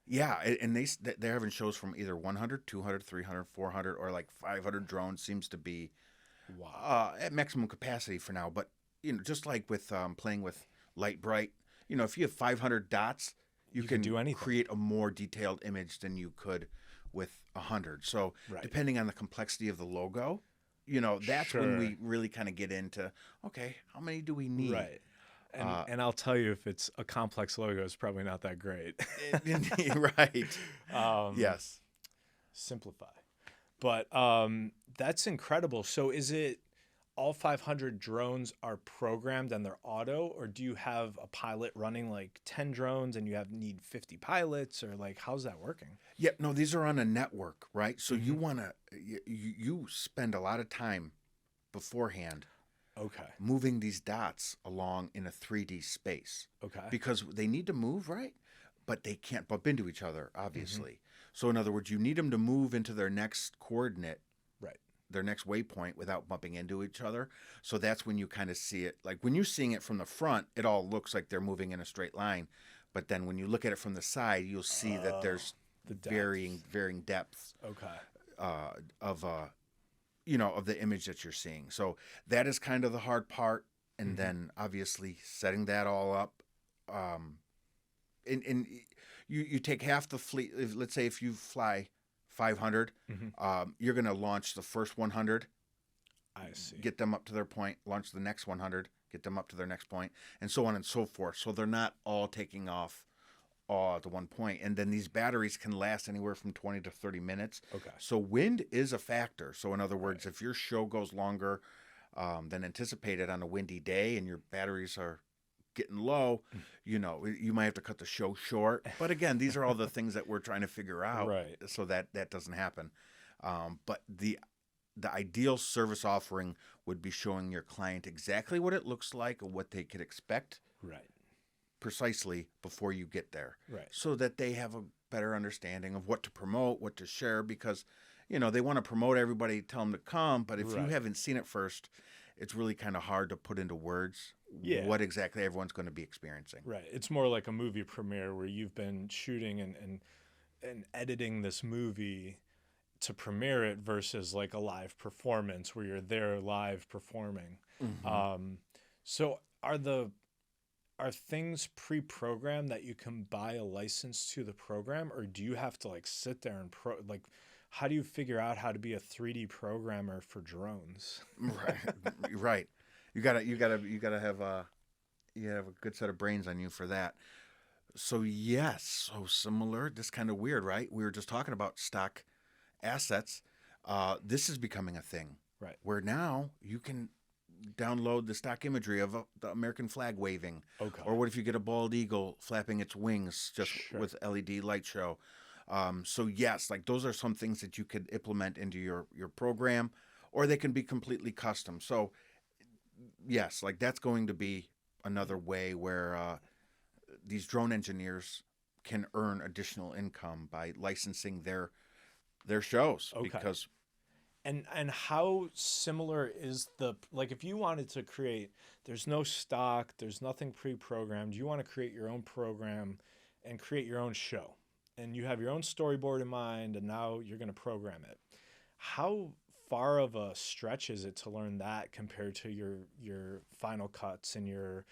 Yeah, and they're having shows from either 100, 200, 300, 400, or like 500 drones seems to be Wow. at maximum capacity for now. But just like with playing with Light Bright, if you have 500 dots, you can can do anything. create a more detailed image than you could with 100. So Right. depending on the complexity of the logo, that's when Sure. we really kind of get into, okay, how many do we need? Right. And I'll tell you, if it's a complex logo, it's probably not that great. Right. Yes. Simplify. But that's incredible. So is it all 500 drones are programmed and they're auto, or do you have a pilot running like 10 drones and you need 50 pilots, or like how's that working? Yeah, no, these are on a network, right? So Mm-hmm. you want to, you spend a lot of time beforehand Okay. moving these dots along in a 3D space Okay. because they need to move, right? But they can't bump into each other, obviously. Mm-hmm. So in other words, you need them to move into their next coordinate, Right. their next waypoint without bumping into each other. So that's when you kind of see it. Like when you're seeing it from the front, it all looks like they're moving in a straight line. But then when you look at it from the side, you'll see that there's The depth. varying depths Okay. of the image that you're seeing. So that is kind of the hard part. And then obviously setting that all up. And you take half the fleet. Let's say if you fly 500, you're going to launch the first 100, I see. get them up to their point, launch the next 100, get them up to their next point, and so on and so forth. So they're not all taking off all at the one point. And then these batteries can last anywhere from 20 to 30 minutes. Okay. So wind is a factor. So in other words, if your show goes longer than anticipated on a windy day and your batteries are getting low, you might have to cut the show short. But again, these are all the things that we're trying to figure out Right. so that doesn't happen. But the ideal service offering would be showing your client exactly what it looks like and what they could expect Right. precisely before you get there. Right. So that they have a better understanding of what to promote, what to share, because, they want to promote everybody, tell them to come. But if you Right. haven't seen it first, it's really kind of hard to put into words Yeah. what exactly everyone's going to be experiencing. Right. It's more like a movie premiere where you've been shooting and editing this movie to premiere it versus like a live performance where you're there live performing. So are things pre-programmed that you can buy a license to the program, or do you have to like sit there and how do you figure out how to be a 3D programmer for drones? Right. Right. You gotta have a good set of brains on you for that. So yes, so similar. This kind of weird, right? We were just talking about stock assets. This is becoming a thing, Right. where now you can download the stock imagery of the American flag waving. Okay. Or what if you get a bald eagle flapping its wings just Sure. with LED light show? So yes, like those are some things that you could implement into your program, or they can be completely custom. So yes, like that's going to be another way where these drone engineers can earn additional income by licensing their shows. Okay. Because And how similar is like if you wanted to create, there's no stock, there's nothing pre-programmed. You want to create your own program and create your own show. And you have your own storyboard in mind and now you're going to program it. How far of a stretch is it to learn that compared to your Final Cuts and your,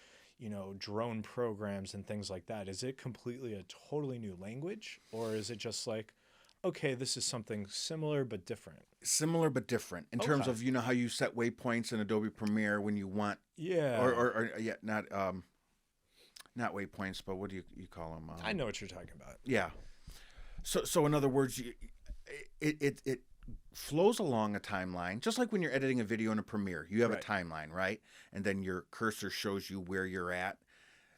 drone programs and things like that? Is it completely a totally new language, or is it just like, okay, this is something similar but different? Similar but different in terms of how you set waypoints in Adobe Premiere when you want not waypoints, but what do you call them? I know what you're talking about. Yeah. So in other words, it flows along a timeline, just like when you're editing a video in a Premiere. You have a timeline, right? And then your cursor shows you where you're at.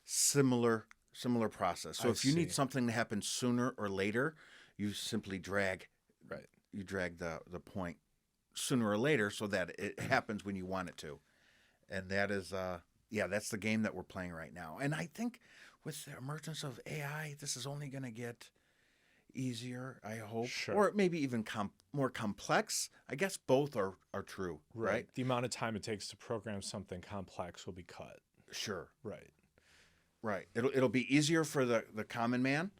Similar process. So if you need something to happen sooner or later, you simply drag. Right. You drag the point sooner or later so that it happens when you want it to. And that is, that's the game that we're playing right now. And I think with the emergence of AI, this is only going to get easier, I hope. Sure. Or maybe even more complex. I guess both are true, right? The amount of time it takes to program something complex will be cut. Sure. Right. It'll be easier for the common man.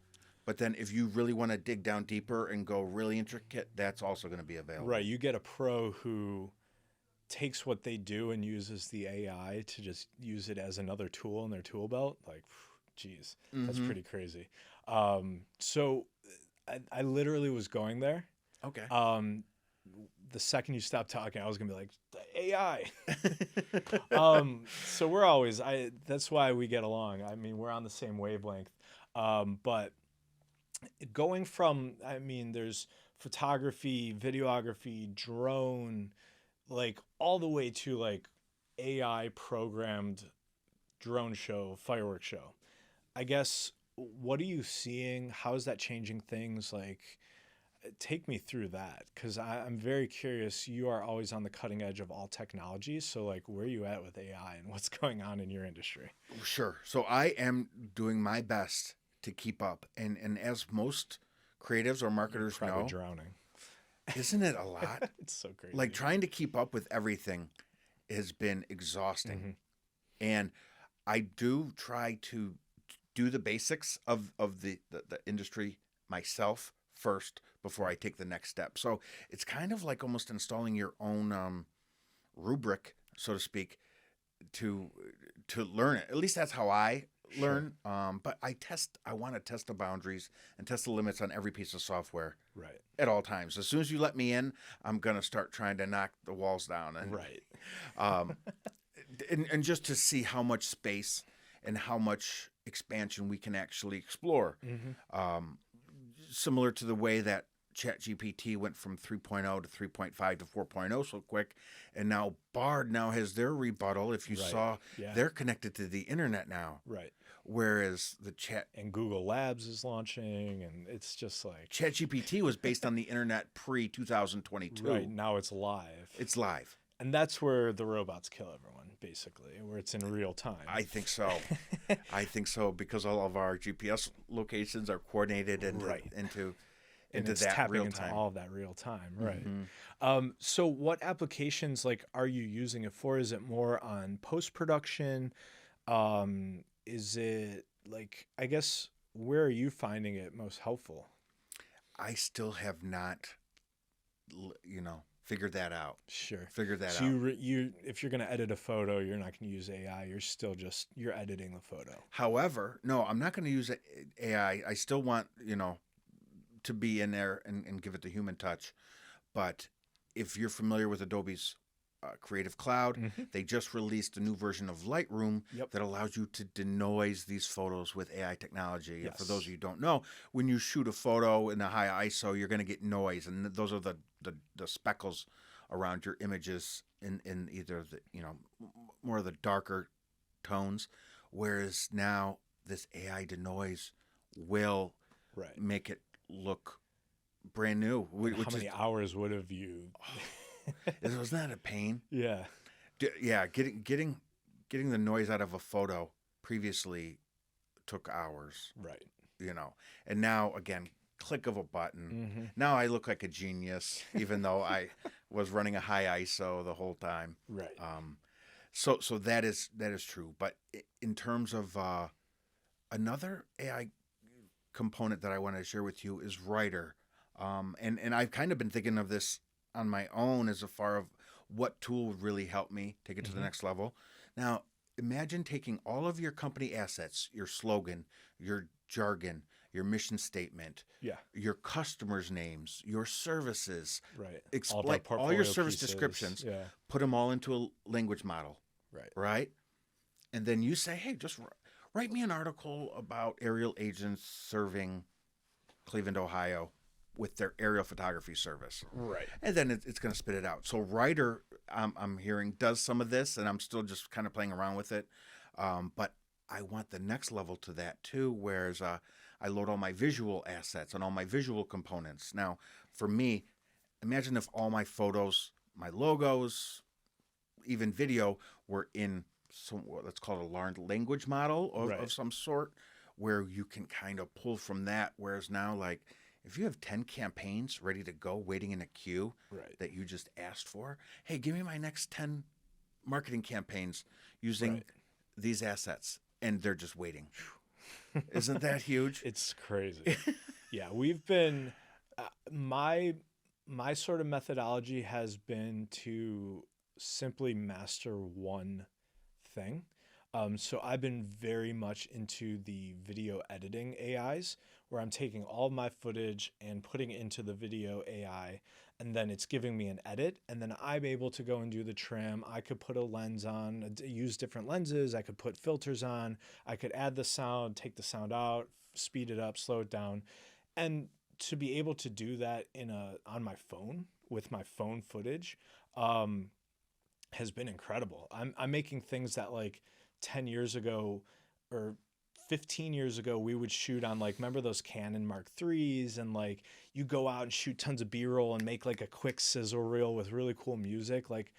But then if you really want to dig down deeper and go really intricate, that's also going to be available. Right. You get a pro who takes what they do and uses the AI to just use it as another tool in their tool belt. Like, geez, that's pretty crazy. So I literally was going there. Okay. The second you stop talking, I was going to be like, the AI. So we're always, that's why we get along. I mean, we're on the same wavelength. But going from, there's photography, videography, drone, like all the way to like AI programmed drone show, fireworks show. I guess, what are you seeing? How is that changing things? Like, take me through that, because I'm very curious. You are always on the cutting edge of all technologies. So like, where are you at with AI and what's going on in your industry? Sure. So I am doing my best to keep up. And as most creatives or marketers Probably know, drowning. Isn't it a lot? It's so crazy. Like trying to keep up with everything has been exhausting. And I do try to do the basics of the industry myself first before I take the next step. So it's kind of like almost installing your own rubric, so to speak, to learn it. At least that's how I learn. But I want to test the boundaries and test the limits on every piece of software. Right. At all times. As soon as you let me in, I'm going to start trying to knock the walls down. And, Right. and just to see how much space and how much expansion we can actually explore. Similar to the way that ChatGPT went from 3.0 to 3.5 to 4.0 so quick, and now Bard now has their rebuttal. If you saw, they're connected to the internet now. Right. Whereas the chat and Google Labs is launching, and it's just like ChatGPT was based on the internet pre 2022. Right now, it's live. It's live, and that's where the robots kill everyone, basically, where it's in real time. I think so. I think so, because all of our GPS locations are coordinated into it's that tapping real into time. all of that real time, right? So what applications like are you using it for? Is it more on post-production? Is it like, I guess, where are you finding it most helpful? I still have not, figured that out. Sure. Figured that out. So you if you're going to edit a photo, you're not going to use AI. You're still you're editing the photo. However, no, I'm not going to use AI. I still want, to be in there and give it the human touch. But if you're familiar with Adobe's Creative Cloud, they just released a new version of Lightroom that allows you to denoise these photos with AI technology. Yes. And for those of you who don't know, when you shoot a photo in a high ISO, you're going to get noise, and those are the speckles around your images in either the more of the darker tones, whereas now this AI denoise will make it look brand new. How many hours would have you? Wasn't that a pain? Yeah. Yeah, getting the noise out of a photo previously took hours. Right. And now again, click of a button. Mm-hmm. Now I look like a genius, even though I was running a high ISO the whole time. Right. So that is true. But in terms of another AI component that I want to share with you is Writer. And I've kind of been thinking of this on my own as far of what tool would really help me take it to the next level. Now, imagine taking all of your company assets, your slogan, your jargon, your mission statement, Yeah. your customers' names, your services, Right. explain our all portfolio your service pieces. descriptions, Yeah. put them all into a language model, Right. right? And then you say, hey, just write me an article about aerial agents serving Cleveland, Ohio with their aerial photography service. Right. And then it's going to spit it out. So Writer, I'm hearing, does some of this, and I'm still just kind of playing around with it. But I want the next level to that too, whereas I load all my visual assets and all my visual components. Now, for me, imagine if all my photos, my logos, even video were in some, let's call it a large language model of some sort, where you can kind of pull from that. Whereas now, like, if you have 10 campaigns ready to go, waiting in a queue that you just asked for, hey, give me my next 10 marketing campaigns using these assets, and they're just waiting. Isn't that huge? It's crazy. Yeah, we've been my sort of methodology has been to simply master one thing. So I've been very much into the video editing AIs, where I'm taking all my footage and putting it into the video AI, and then it's giving me an edit, and then I'm able to go and do the trim. I could put a lens on, use different lenses. I could put filters on. I could add the sound, take the sound out, speed it up, slow it down. And to be able to do that on my phone with my phone footage has been incredible. I'm making things that, like, 10 years ago or 15 years ago, we would shoot on, like, remember those Canon Mark IIIs, and like you go out and shoot tons of B-roll and make like a quick sizzle reel with really cool music. Like,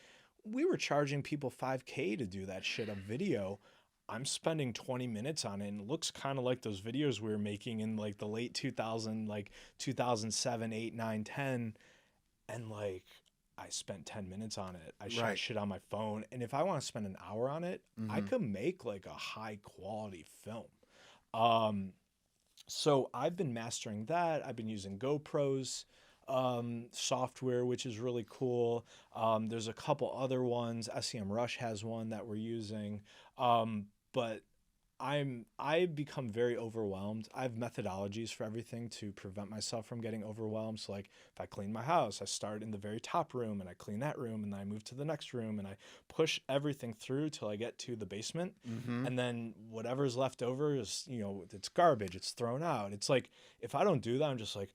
we were charging people $5K to do that shit of video. I'm spending 20 minutes on it, and it looks kind of like those videos we were making in like the late 2000, like 2007, 8, 9, 10. And like, I spent 10 minutes on it. I shot shit on my phone. And if I want to spend an hour on it, I could make like a high quality film. So I've been mastering that. I've been using GoPro's software, which is really cool. There's a couple other ones. SEMrush has one that we're using. But I've become very overwhelmed. I have methodologies for everything to prevent myself from getting overwhelmed. So like, if I clean my house, I start in the very top room and I clean that room, and then I move to the next room and I push everything through till I get to the basement. And then whatever's left over is, it's garbage. It's thrown out. It's like, if I don't do that, I'm just like,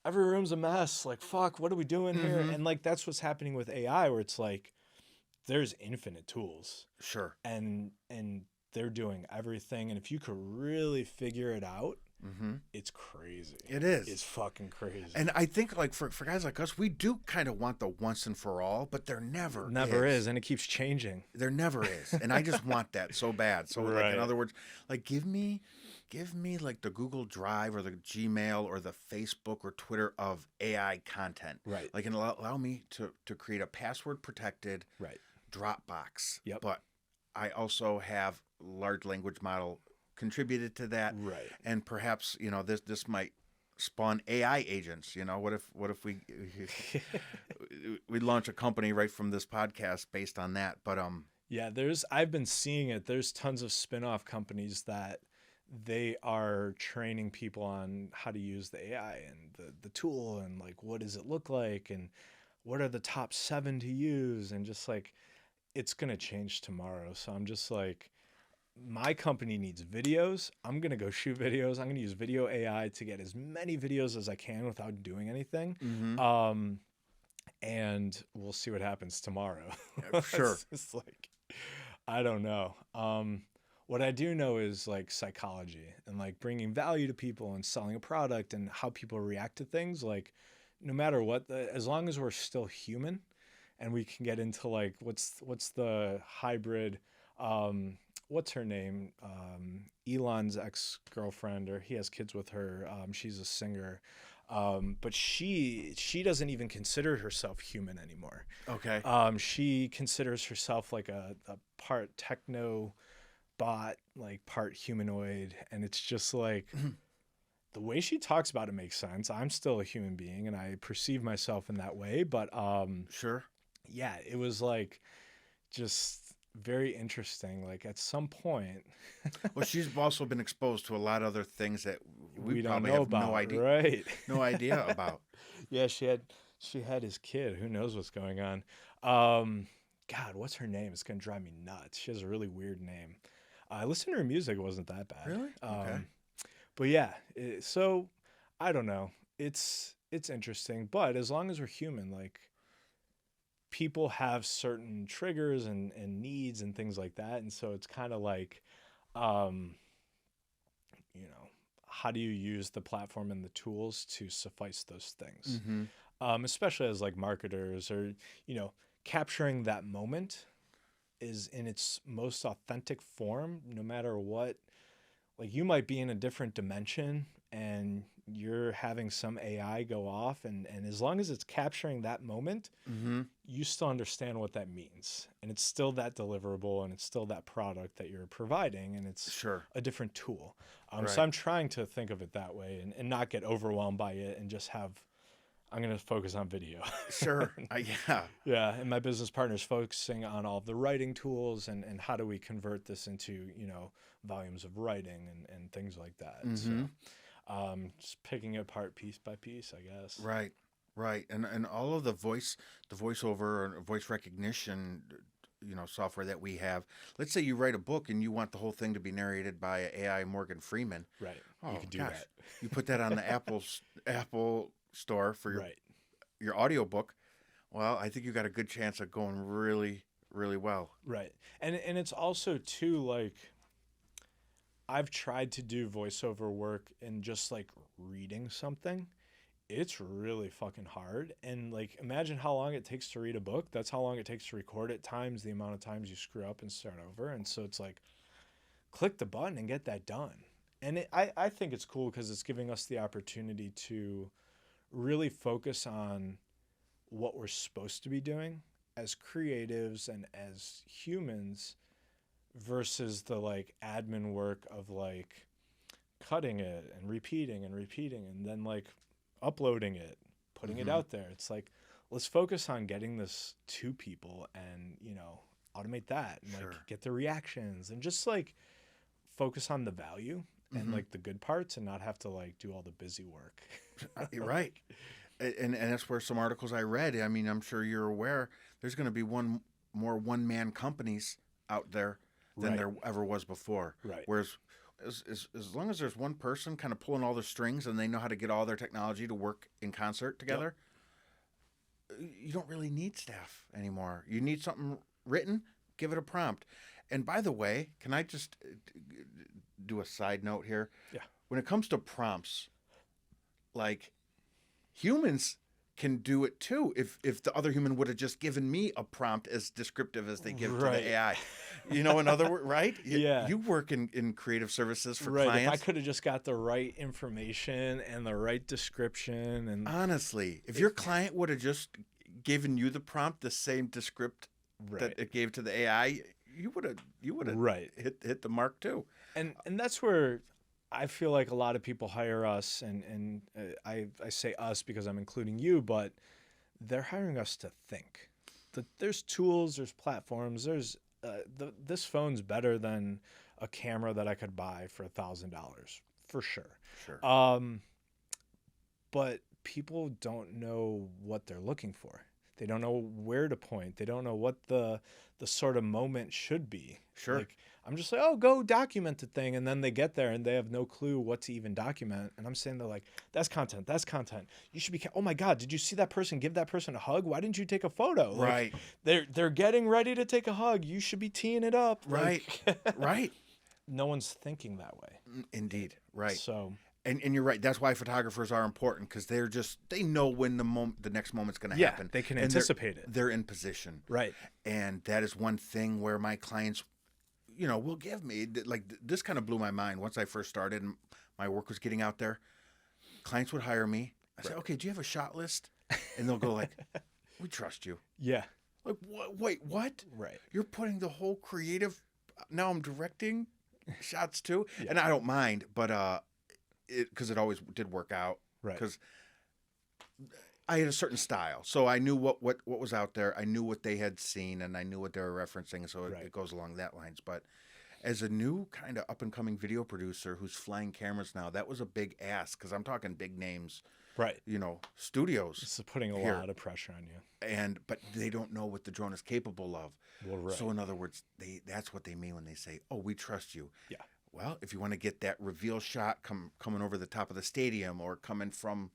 every room's a mess. Like, fuck, what are we doing here? And like, that's what's happening with AI, where it's like, there's infinite tools. Sure. And they're doing everything. And if you could really figure it out, it's crazy. It is. It's fucking crazy. And I think, like, for guys like us, we do kind of want the once and for all, but there never is. And it keeps changing. There never is. And I just want that so bad. So like, in other words, like, give me like the Google Drive or the Gmail or the Facebook or Twitter of AI content. Right. Like, and allow me to create a password protected Dropbox. Yep. But I also have large language model contributed to that. Right. And perhaps, this might spawn AI agents. What if we we launch a company right from this podcast based on that? But yeah, I've been seeing it. There's tons of spin-off companies that they are training people on how to use the AI and the tool, and like, what does it look like, and what are the top 7 to use, and just like, it's going to change tomorrow. So I'm just like, my company needs videos. I'm going to go shoot videos. I'm going to use video AI to get as many videos as I can without doing anything. And we'll see what happens tomorrow. Sure. It's like, I don't know. What I do know is like psychology and like bringing value to people and selling a product and how people react to things. Like, no matter what, as long as we're still human, and we can get into like, what's the hybrid what's her name? Elon's ex-girlfriend, or he has kids with her. She's a singer. But she doesn't even consider herself human anymore. Okay. She considers herself like a part techno bot, like part humanoid. And it's just like the way she talks about it makes sense. I'm still a human being and I perceive myself in that way. But Sure. yeah, it was like just very interesting. Like at some point, Well, she's also been exposed to a lot of other things that we don't probably know have about, no idea, right? no idea about. Yeah, she had his kid. Who knows what's going on? God, what's her name? It's gonna drive me nuts. She has a really weird name. I listened to her music; it wasn't that bad. Really? Okay. But yeah, so I don't know. It's interesting, but as long as we're human, like people have certain triggers and needs and things like that, and so it's kind of like, you know, how do you use the platform and the tools to suffice those things? Especially as like marketers, or capturing that moment is in its most authentic form, no matter what. Like you might be in a different dimension and you're having some AI go off, and as long as it's capturing that moment, you still understand what that means, and it's still that deliverable, and it's still that product that you're providing, and it's Sure. a different tool. Right. So I'm trying to think of it that way, and not get overwhelmed by it, and just I'm going to focus on video. Sure. Yeah. Yeah, and my business partner's focusing on all of the writing tools, and how do we convert this into, volumes of writing and things like that. So just picking it apart piece by piece, I guess. Right. Right. And all of the voiceover or voice recognition, software that we have. Let's say you write a book and you want the whole thing to be narrated by AI Morgan Freeman. Right. Oh, You could do gosh. that. You put that on the Apple store for Right. your audiobook. Well, I think you got a good chance of going really, really well. Right. And it's also too, like, I've tried to do voiceover work and just like reading something. It's really fucking hard. And like, imagine how long it takes to read a book. That's how long it takes to record it, times the amount of times you screw up and start over. And so it's like, click the button and get that done. And I think it's cool because it's giving us the opportunity to really focus on what we're supposed to be doing as creatives and as humans, versus the like admin work of like cutting it and repeating and then like uploading it, putting it out there. It's like, let's focus on getting this to people and, automate that and Sure. like get the reactions and just like focus on the value and like the good parts, and not have to like do all the busy work. You're right. And that's where some articles I read, I mean, I'm sure you're aware, there's going to be more one-man companies out there than Right. there ever was before. Right. Whereas as long as there's one person kind of pulling all the strings and they know how to get all their technology to work in concert together, you don't really need staff anymore. You need something written, give it a prompt. And by the way, can I just do a side note here? Yeah. When it comes to prompts, like humans can do it too if the other human would have just given me a prompt as descriptive as they give to Right. the AI. In other words, right? Yeah. You work in creative services for Right. clients. If I could have just got the right information and the right description and Honestly, if your client would have just given you the prompt, the same descript right. that it gave to the AI, you would have Right. hit the mark too. And that's where I feel like a lot of people hire us, and I say us because I'm including you, but they're hiring us to think. There's tools, there's platforms, there's this phone's better than a camera that I could buy for $1,000 for sure. Sure. But people don't know what they're looking for. They don't know where to point. They don't know what the sort of moment should be. Sure. Like, I'm just like, oh, go document the thing. And then they get there and they have no clue what to even document. And I'm saying, they're like, that's content. That's content. You should be, oh my God, did you see that person give that person a hug? Why didn't you take a photo? Like, Right. They're getting ready to take a hug. You should be teeing it up. Right. Like, Right. no one's thinking that way. Indeed. Right. So, And you're right. That's why photographers are important, because they know when the next moment's going to yeah, happen. they can And anticipate it. They're in position. Right. And that is one thing where my clients will give me this kind of blew my mind once I first started and my work was getting out there. Clients would hire me. I say, okay, do you have a shot list? And they'll go like, we trust you. Yeah. Like, what? Wait, what? Right. You're putting the whole creative. Now I'm directing shots too, Yeah. and I don't mind, but because it always did work out. Right. Because I had a certain style, so I knew what was out there. I knew what they had seen, and I knew what they were referencing. So it goes along that lines. But as a new kind of up and coming video producer who's flying cameras now, that was a big ask because I'm talking big names. Right. Studios. This is putting a lot of pressure on you. But they don't know what the drone is capable of. Well, right. So in other words, that's what they mean when they say, "Oh, we trust you." Yeah. Well, if you want to get that reveal shot coming over the top of the stadium or coming from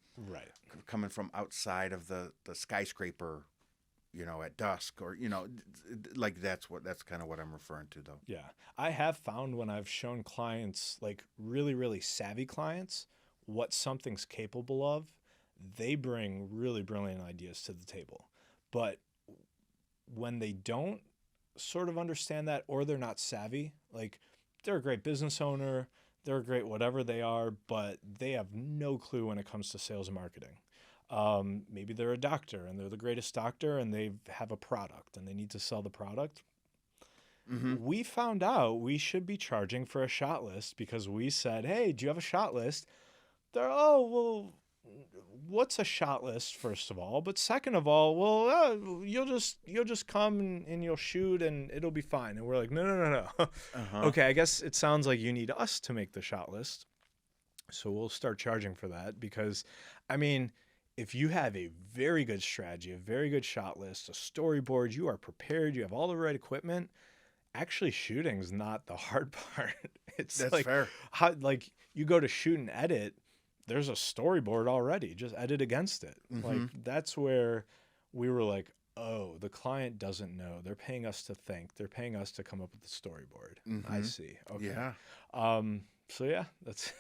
outside of the skyscraper, at dusk or that's kind of what I'm referring to though. Yeah. I have found when I've shown clients, like really, really savvy clients, what something's capable of, they bring really brilliant ideas to the table. But when they don't sort of understand that, or they're not savvy, like they're a great business owner, they're a great whatever they are, but they have no clue when it comes to sales and marketing. Maybe they're a doctor and they're the greatest doctor and they have a product and they need to sell the product. Mm-hmm. We found out we should be charging for a shot list because we said, hey, do you have a shot list? They're, oh, well, what's a shot list, first of all? But second of all, well, you'll just come and you'll shoot and it'll be fine. And we're like, no. Uh-huh. Okay, I guess it sounds like you need us to make the shot list. So we'll start charging for that because, I mean, if you have a very good strategy, a very good shot list, a storyboard, you are prepared, you have all the right equipment, actually shooting's not the hard part. That's like, fair. Like you go to shoot and edit, there's a storyboard already, just edit against it. Mm-hmm. Like that's where we were like, oh, the client doesn't know. They're paying us to think. They're paying us to come up with the storyboard. Mm-hmm. I see. Okay. Yeah. So yeah, that's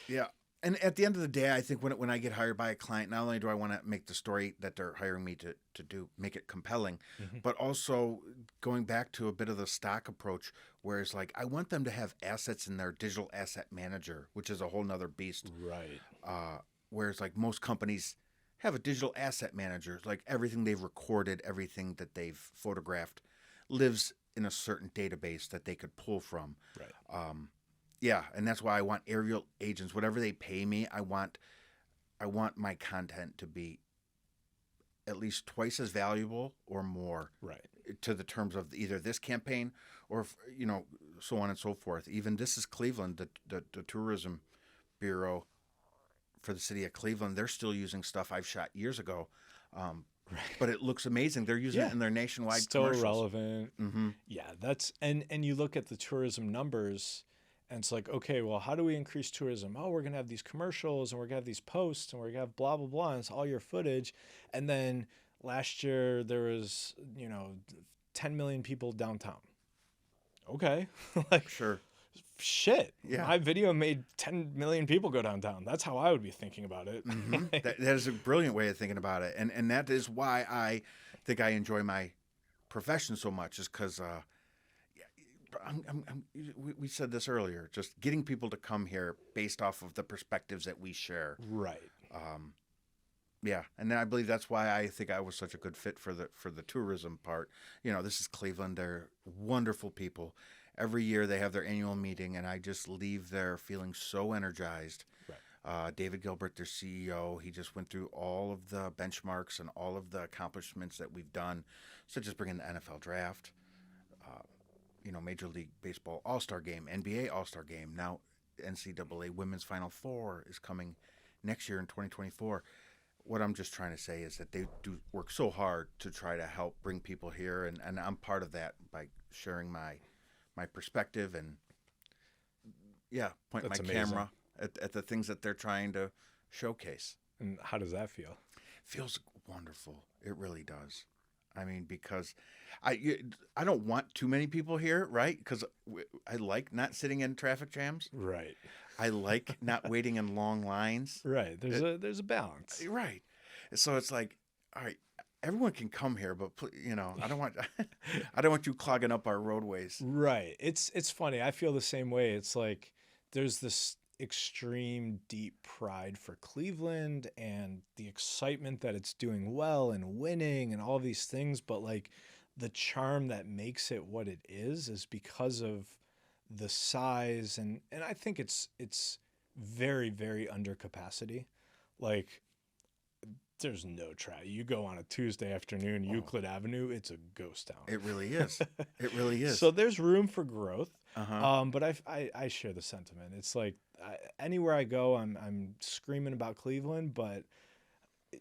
yeah. And at the end of the day, I think when I get hired by a client, not only do I want to make the story that they're hiring me to do, make it compelling, mm-hmm. but also going back to a bit of the stock approach, where it's like I want them to have assets in their digital asset manager, which is a whole nother beast. Right. Whereas like most companies have a digital asset manager, like everything they've recorded, everything that they've photographed lives in a certain database that they could pull from. Right. Yeah, and that's why I want aerial agents. Whatever they pay me, I want my content to be at least twice as valuable or more. Right. To the terms of either this campaign or so on and so forth. Even this is Cleveland, the tourism bureau for the city of Cleveland. They're still using stuff I've shot years ago, right. But it looks amazing. They're using it in their nationwide still commercials. Relevant. Mm-hmm. Yeah, that's and you look at the tourism numbers. And it's like, okay, well, how do we increase tourism? Oh, we're going to have these commercials and we're going to have these posts and we're going to have blah, blah, blah. And it's all your footage. And then last year there was, 10 million people downtown. Okay. Like, sure. Shit. Yeah. My video made 10 million people go downtown. That's how I would be thinking about it. Mm-hmm. that is a brilliant way of thinking about it. And that is why I think I enjoy my profession so much is because, we said this earlier, just getting people to come here based off of the perspectives that we share. Right. Yeah. And I believe that's why I think I was such a good fit for the tourism part. This is Cleveland. They're wonderful people. Every year they have their annual meeting and I just leave there feeling so energized. Right. David Gilbert, their CEO, he just went through all of the benchmarks and all of the accomplishments that we've done, such as bringing the NFL draft, Major League Baseball All-Star Game, NBA All-Star Game. Now NCAA Women's Final Four is coming next year in 2024. What I'm just trying to say is that they do work so hard to try to help bring people here, and I'm part of that by sharing my perspective and, point That's my amazing. camera at the things that they're trying to showcase. And how does that feel? Feels wonderful. It really does. I mean, because I don't want too many people here, right? Because I like not sitting in traffic jams. Right. I like not waiting in long lines. Right. There's a balance. Right. So it's like, all right, everyone can come here, but I don't want I don't want you clogging up our roadways. Right. It's funny. I feel the same way. It's like there's this extreme deep pride for Cleveland and the excitement that it's doing well and winning and all these things, but like the charm that makes it what it is because of the size and I think it's very, very under capacity. Like there's no traffic. You go on a Tuesday afternoon, Euclid Avenue, it's a ghost town. It really is. It really is. So there's room for growth. Uh-huh. But I share the sentiment. It's like anywhere I go, I'm screaming about Cleveland, but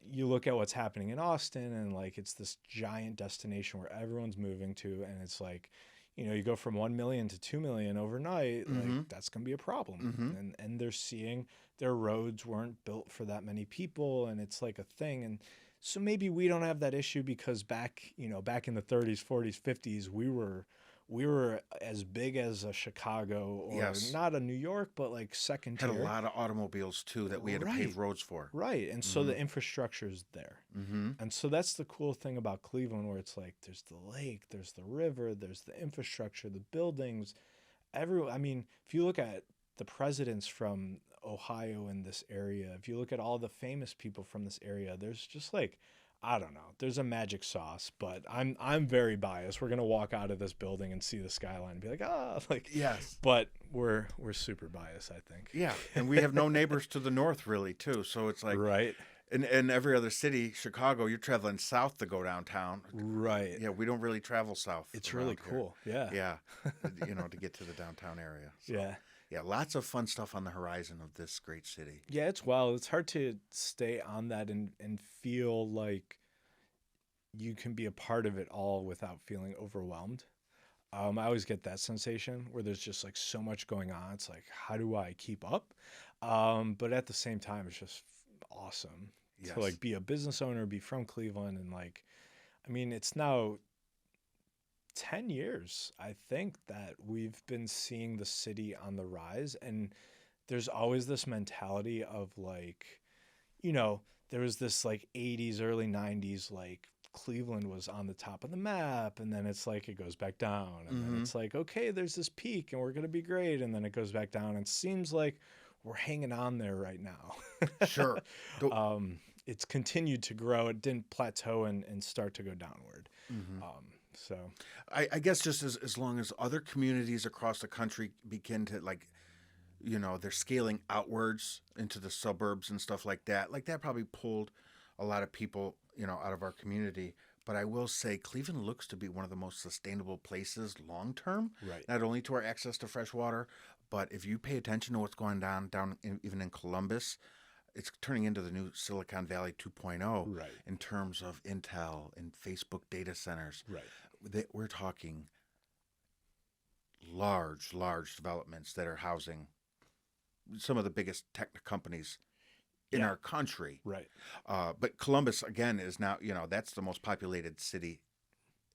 you look at what's happening in Austin and like it's this giant destination where everyone's moving to, and it's like, you go from 1 million to 2 million overnight, like that's going to be a problem. And they're seeing their roads weren't built for that many people, and it's like a thing. And so maybe we don't have that issue because back in the 30s, 40s, 50s, we were as big as a Chicago or Yes. not a New York, but like second Had tier. a lot of automobiles too that we had to pave roads for. Right. And so the infrastructure's there. Mm-hmm. And so that's the cool thing about Cleveland, where it's like there's the lake, there's the river, there's the infrastructure, the buildings. I mean, if you look at the presidents from Ohio in this area, if you look at all the famous people from this area, there's just like, I don't know, there's a magic sauce, but I'm very biased. We're gonna walk out of this building and see the skyline and be like, Yes. But we're super biased, I think. Yeah, and we have no neighbors to the north really too. So it's like Right. in every other city, Chicago, you're traveling south to go downtown. Right. Yeah, we don't really travel south. It's around really here. cool. Yeah. Yeah, to get to the downtown area. So, Yeah. yeah, lots of fun stuff on the horizon of this great city. Yeah, it's wild. It's hard to stay on that and feel like you can be a part of it all without feeling overwhelmed. I always get that sensation where there's just like so much going on. It's like, how do I keep up? But at the same time, it's just awesome Yes. to like be a business owner, be from Cleveland. And like, I mean, it's now 10 years, I think, that we've been seeing the city on the rise. And there's always this mentality of like, there was this like 80s, early 90s, like Cleveland was on the top of the map, and then it's like it goes back down, and then it's like, okay, there's this peak and we're going to be great, and then it goes back down. And it seems like we're hanging on there right now. Sure. It's continued to grow. It didn't plateau and start to go downward. So I guess just as long as other communities across the country begin to they're scaling outwards into the suburbs and stuff like that probably pulled a lot of people, out of our community. But I will say Cleveland looks to be one of the most sustainable places long term, Right. not only to our access to fresh water, but if you pay attention to what's going down even in Columbus, it's turning into the new Silicon Valley 2.0 Right. in terms of Intel and Facebook data centers. Right. We're talking large developments that are housing some of the biggest tech companies in our country. Right. But Columbus again is now, that's the most populated city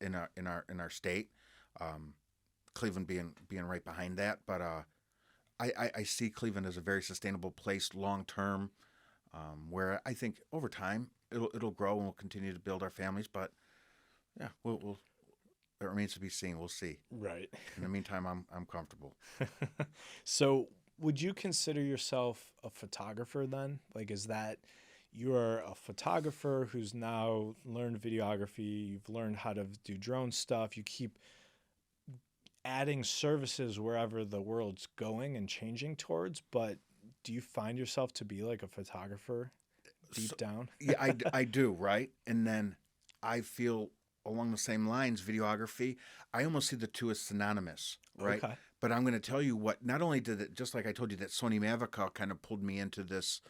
in our state. Cleveland being right behind that, but I see Cleveland as a very sustainable place long term, where I think over time it'll grow and we'll continue to build our families. But yeah, we'll it remains to be seen. We'll see. Right. In the meantime, I'm comfortable. So would you consider yourself a photographer then? Like, is that you're a photographer who's now learned videography, you've learned how to do drone stuff, you keep adding services wherever the world's going and changing towards, but do you find yourself to be like a photographer deep down? Yeah, I do, right? And then I feel along the same lines, videography, I almost see the two as synonymous, right? Okay. But I'm going to tell you what, not only did it, just like I told you that Sony Mavica kind of pulled me into this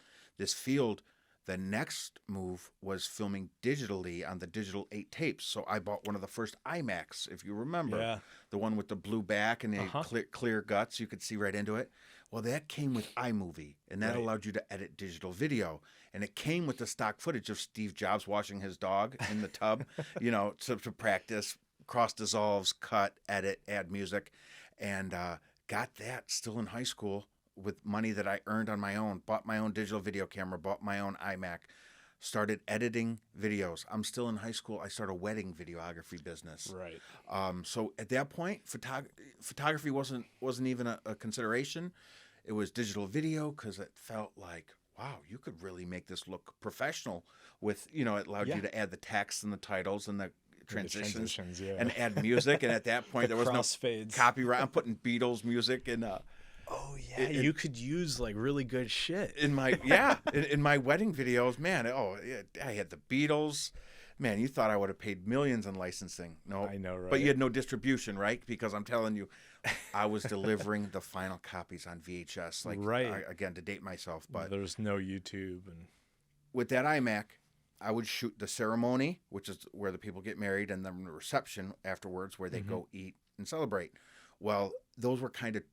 field, the next move was filming digitally on the digital 8 tapes. So I bought one of the first iMacs, if you remember. Yeah. The one with the blue back and the clear guts. You could see right into it. Well, that came with iMovie, and that Right. allowed you to edit digital video. And it came with the stock footage of Steve Jobs washing his dog in the tub, to practice, cross dissolves, cut, edit, add music. And got that still in high school with money that I earned on my own, bought my own digital video camera, bought my own iMac. started editing videos. I'm still in high school. I started a wedding videography business. Right. So at that point, photography wasn't even a consideration. It was digital video because it felt like, wow, you could really make this look professional with, it allowed you to add the text and the titles and the transitions, yeah. and add music. And at that point, there was no crossfades. copyright. I'm putting Beatles music and Oh yeah, you could use like really good shit. in my in my wedding videos, man. I had the Beatles. Man, you thought I would have paid millions in licensing. No, I know, right? But you had no distribution, right? Because I'm telling you, I was delivering the final copies on VHS. Like, Right. Again, to date myself, but There's no YouTube and with that iMac, I would shoot the ceremony, which is where the people get married, and then the reception afterwards, where they go eat and celebrate. Well, those were kind of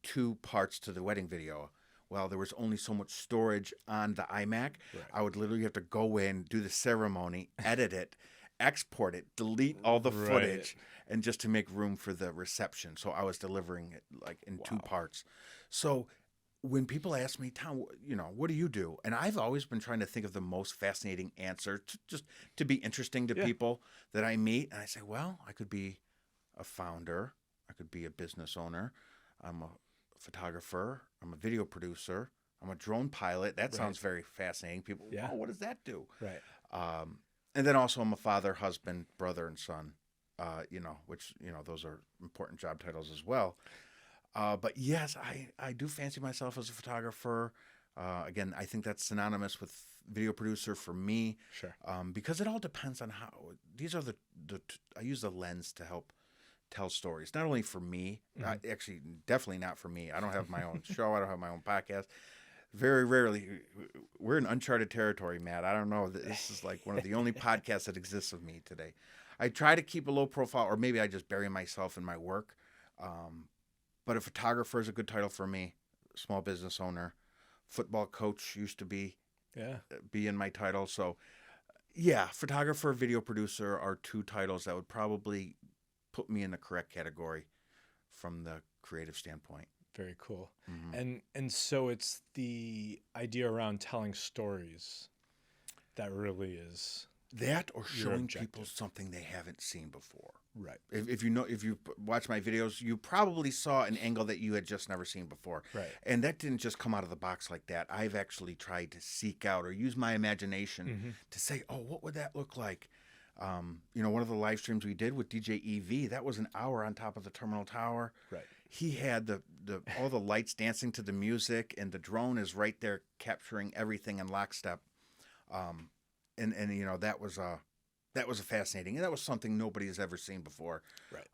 two parts to the wedding video. Well, there was only so much storage on the iMac. Right. I would literally have to go in, do the ceremony, edit it, export it, delete all the footage, and just to make room for the reception. So I was delivering it like in two parts. So when people ask me, Tom, what do you do? And I've always been trying to think of the most fascinating answer to be interesting to people that I meet. And I say, well, I could be a founder. I could be a business owner. I'm a photographer. I'm a video producer. I'm a drone pilot. That sounds very fascinating. People, oh, what does that do? right. And then also I'm a father, husband, brother, and son, which, those are important job titles as well. But yes, I do fancy myself as a photographer. Again, I think that's synonymous with video producer for me. Sure. Because it all depends on how, these are I use the lens to help tell stories, not only for me, actually, definitely not for me. I don't have my own show. I don't have my own podcast. Very rarely, we're in uncharted territory, Matt. I don't know. This is like one of the only podcasts that exists of me today. I try to keep a low profile, or maybe I just bury myself in my work. But a photographer is a good title for me. Small business owner, football coach used to be in my title. So, yeah, photographer, video producer are two titles that would probably put me in the correct category from the creative standpoint. Very cool. And so it's the idea around telling stories that really is that, or showing objective. people something they haven't seen before. Right. If you watch my videos, you probably saw an angle that you had just never seen before. Right. And that didn't just come out of the box like that. I've actually tried to seek out or use my imagination to say, oh, what would that look like? One of the live streams we did with DJ EV, that was an hour on top of the terminal tower. Right. He had all the lights dancing to the music, and the drone is right there capturing everything in lockstep. And that was a fascinating, and that was something nobody has ever seen before. Right.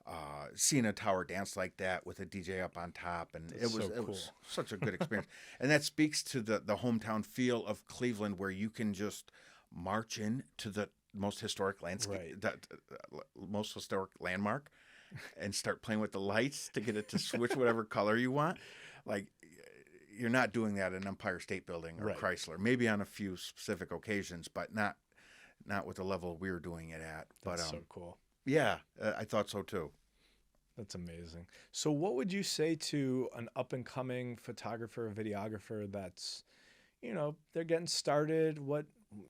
Seeing a tower dance like that with a DJ up on top, and That's it cool. was such a good experience. And that speaks to the hometown feel of Cleveland, where you can just march in to the most historic landscape, most historic landmark, and start playing with the lights to get it to switch whatever color you want. Like, you're not doing that in Empire State Building or Chrysler. Maybe on a few specific occasions, but not with the level we were doing it at. That's but so cool. Yeah, I thought so too. That's amazing. So what would you say to an up-and-coming photographer or videographer that's, they're getting started?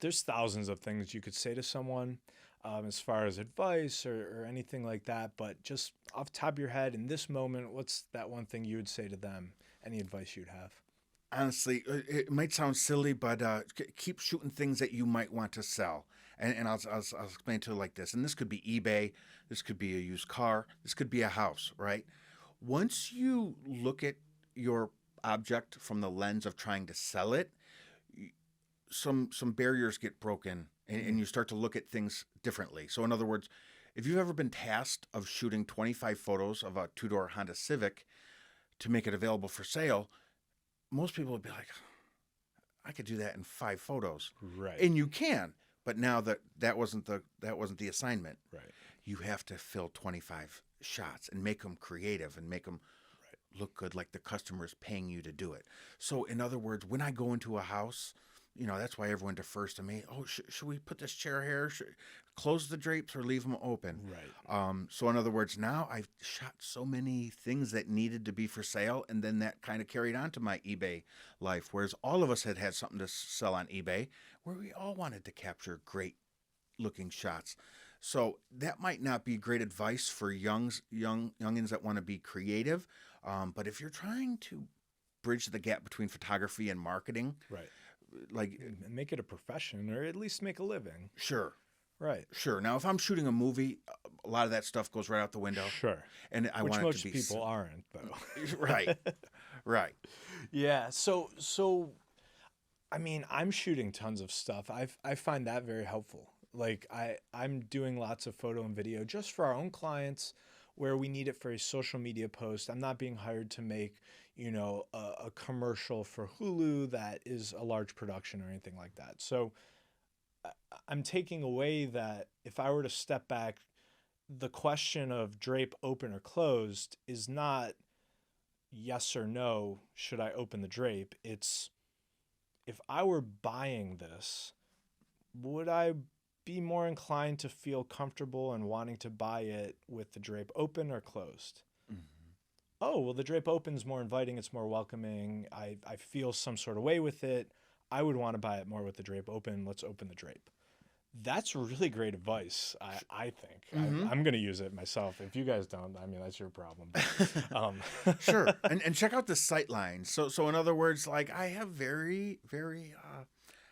There's thousands of things you could say to someone as far as advice or anything like that, but just off the top of your head, in this moment, what's that one thing you would say to them? Any advice you'd have? Honestly, it might sound silly, but keep shooting things that you might want to sell. And I'll explain it to you like this. And this could be eBay. This could be a used car. This could be a house, right? Once you look at your object from the lens of trying to sell it, some barriers get broken, and you start to look at things differently. So in other words, if you've ever been tasked of shooting 25 photos of a two-door Honda Civic to make it available for sale, most people would be like, I could do that in 5 photos. Right. And you can, but now that wasn't the assignment. Right. You have to fill 25 shots and make them creative and make them look good, like the customer is paying you to do it. So in other words, when I go into a house, that's why everyone defers to me. Oh, should we put this chair here? Close the drapes or leave them open? Right. So in other words, now I've shot so many things that needed to be for sale, and then that kind of carried on to my eBay life. Whereas all of us had something to sell on eBay, where we all wanted to capture great looking shots. So that might not be great advice for youngins that want to be creative. But if you're trying to bridge the gap between photography and marketing, Right. like, Make it a profession, or at least make a living. sure. Right. Sure. Now, if I'm shooting a movie, a lot of that stuff goes right out the window. Sure. And I Which want it most to be people aren't, though. right. Right. Yeah. So I mean, I'm shooting tons of stuff. I find that very helpful. Like I'm doing lots of photo and video just for our own clients where we need it for a social media post. I'm not being hired to make, a commercial for Hulu that is a large production or anything like that. So I'm taking away that if I were to step back, the question of drape open or closed is not yes or no, should I open the drape? It's, if I were buying this, would I be more inclined to feel comfortable and wanting to buy it with the drape open or closed? Mm-hmm. Oh, well, the drape open's more inviting. It's more welcoming. I feel some sort of way with it. I would want to buy it more with the drape open. Let's open the drape. That's really great advice, I think. Mm-hmm. I'm going to use it myself. If you guys don't, I mean, that's your problem. But, Sure. And check out the sight lines. So in other words, like, I have very, very,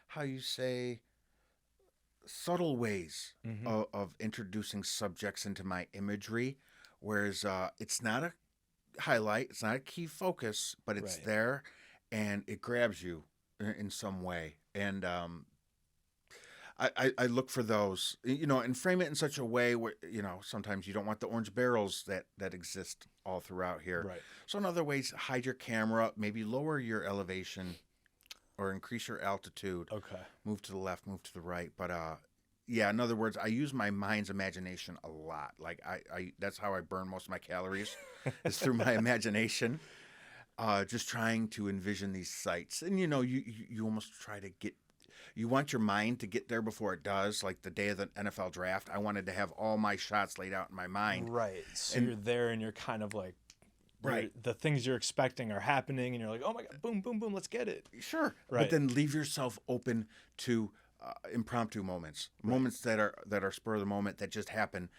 how you say, subtle ways Mhm. of introducing subjects into my imagery, whereas it's not a highlight, it's not a key focus, but it's Right. there, and it grabs you in some way. And I look for those, and frame it in such a way where, sometimes you don't want the orange barrels that exist all throughout here. Right. So in other ways, hide your camera, maybe lower your elevation or increase your altitude. Okay. Move to the left, move to the right. But yeah, in other words, I use my mind's imagination a lot. Like I that's how I burn most of my calories is through my imagination. Just trying to envision these sights. And you almost try to you want your mind to get there before it does. Like the day of the NFL draft, I wanted to have all my shots laid out in my mind. Right. So you're there and you're kind of like, Right. the things you're expecting are happening and you're like, oh my God, boom, boom, boom, let's get it. Sure. Right. But then leave yourself open to impromptu moments, moments that are spur of the moment that just happen.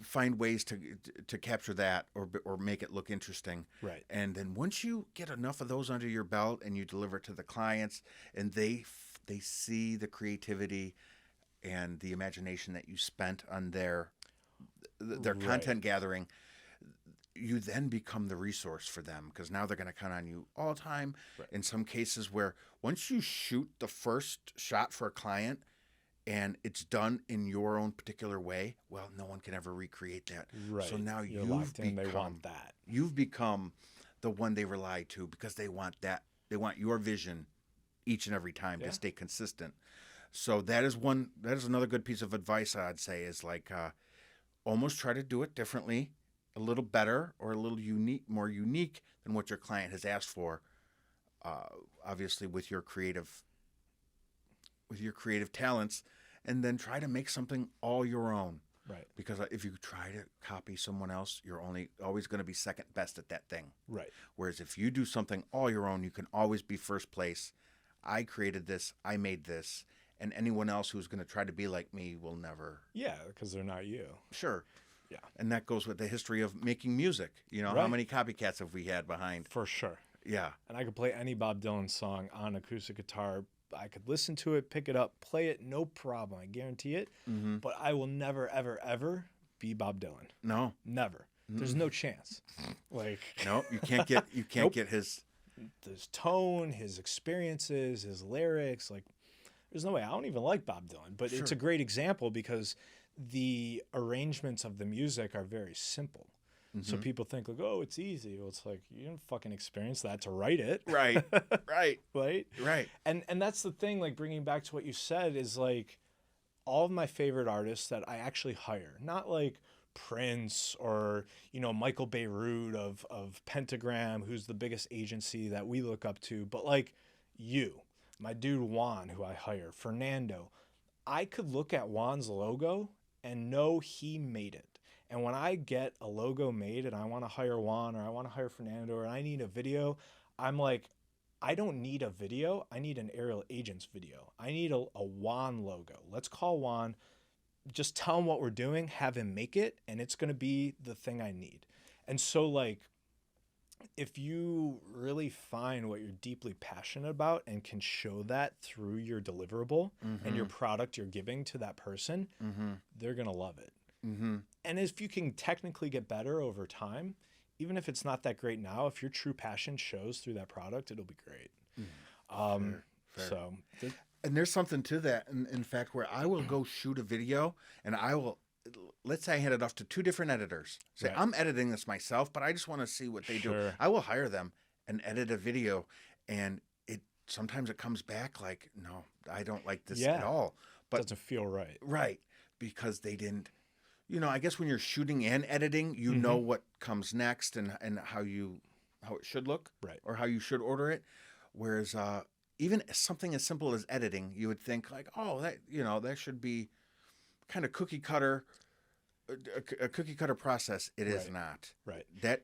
Find ways to capture that or make it look interesting. Right. And then once you get enough of those under your belt and you deliver it to the clients and they see the creativity and the imagination that you spent on their Right. content gathering, you then become the resource for them because now they're going to count on you all the time. Right. In some cases where once you shoot the first shot for a client and it's done in your own particular way, well, no one can ever recreate that. Right. So now You're you've locked in, become, they want that. You've become the one they rely to because they want that. They want your vision each and every time Yeah. to stay consistent. So that is another good piece of advice I'd say is like almost try to do it differently, a little better or a little more unique than what your client has asked for. Obviously with your creative talents, and then try to make something all your own. Right. Because if you try to copy someone else, you're always going to be second best at that thing. Right. Whereas if you do something all your own, you can always be first place. I created this, I made this, and anyone else who's going to try to be like me will never. Yeah, because they're not you. Sure. Yeah. And that goes with the history of making music. How Right. many copycats have we had behind? For sure. Yeah. And I could play any Bob Dylan song on acoustic guitar. I could listen to it, pick it up, play it, no problem. I guarantee it. Mm-hmm. But I will never, ever, ever be Bob Dylan. No. Never. There's no chance. Like No, you can't get Nope. get his. his tone, his experiences, his lyrics. Like, there's no way. I don't even like Bob Dylan, but it's a Sure. great example because the arrangements of the music are very simple. So Mhm. people think like, oh, it's easy. Well, it's like you didn't fucking experience that to write it, Right. Right. right? Right. And that's the thing. Like bringing back to what you said is like all of my favorite artists that I actually hire, not like Prince or Michael Beirut of Pentagram, who's the biggest agency that we look up to, but like you. my dude Juan, who I hire, Fernando, I could look at Juan's logo and know he made it. And when I get a logo made and I want to hire Juan or I want to hire Fernando or I need a video, I'm like, I don't need a video. I need an Aerial Agents video. I need a Juan logo. Let's call Juan, just tell him what we're doing, have him make it, and it's going to be the thing I need. And so, like, if you really find what you're deeply passionate about and can show that through your deliverable and your product you're giving to that person, they're going to love it. And if you can technically get better over time, even if it's not that great now, if your true passion shows through that product, it'll be great. Fair. So, And there's something to that. In fact, where I will go shoot a video and I will, let's say I hand it off to 2 different editors. Say, Right. I'm editing this myself, but I just want to see what they do. Sure. I will hire them and edit a video. And sometimes it comes back like, no, I don't like this at all. But doesn't feel right. right, because they didn't, I guess when you're shooting and editing, you know what comes next and how it should look, Right. or how you should order it. Whereas even something as simple as editing, you would think like, oh, that should be kind of cookie cutter, a cookie cutter process. It is Right. not. Right. That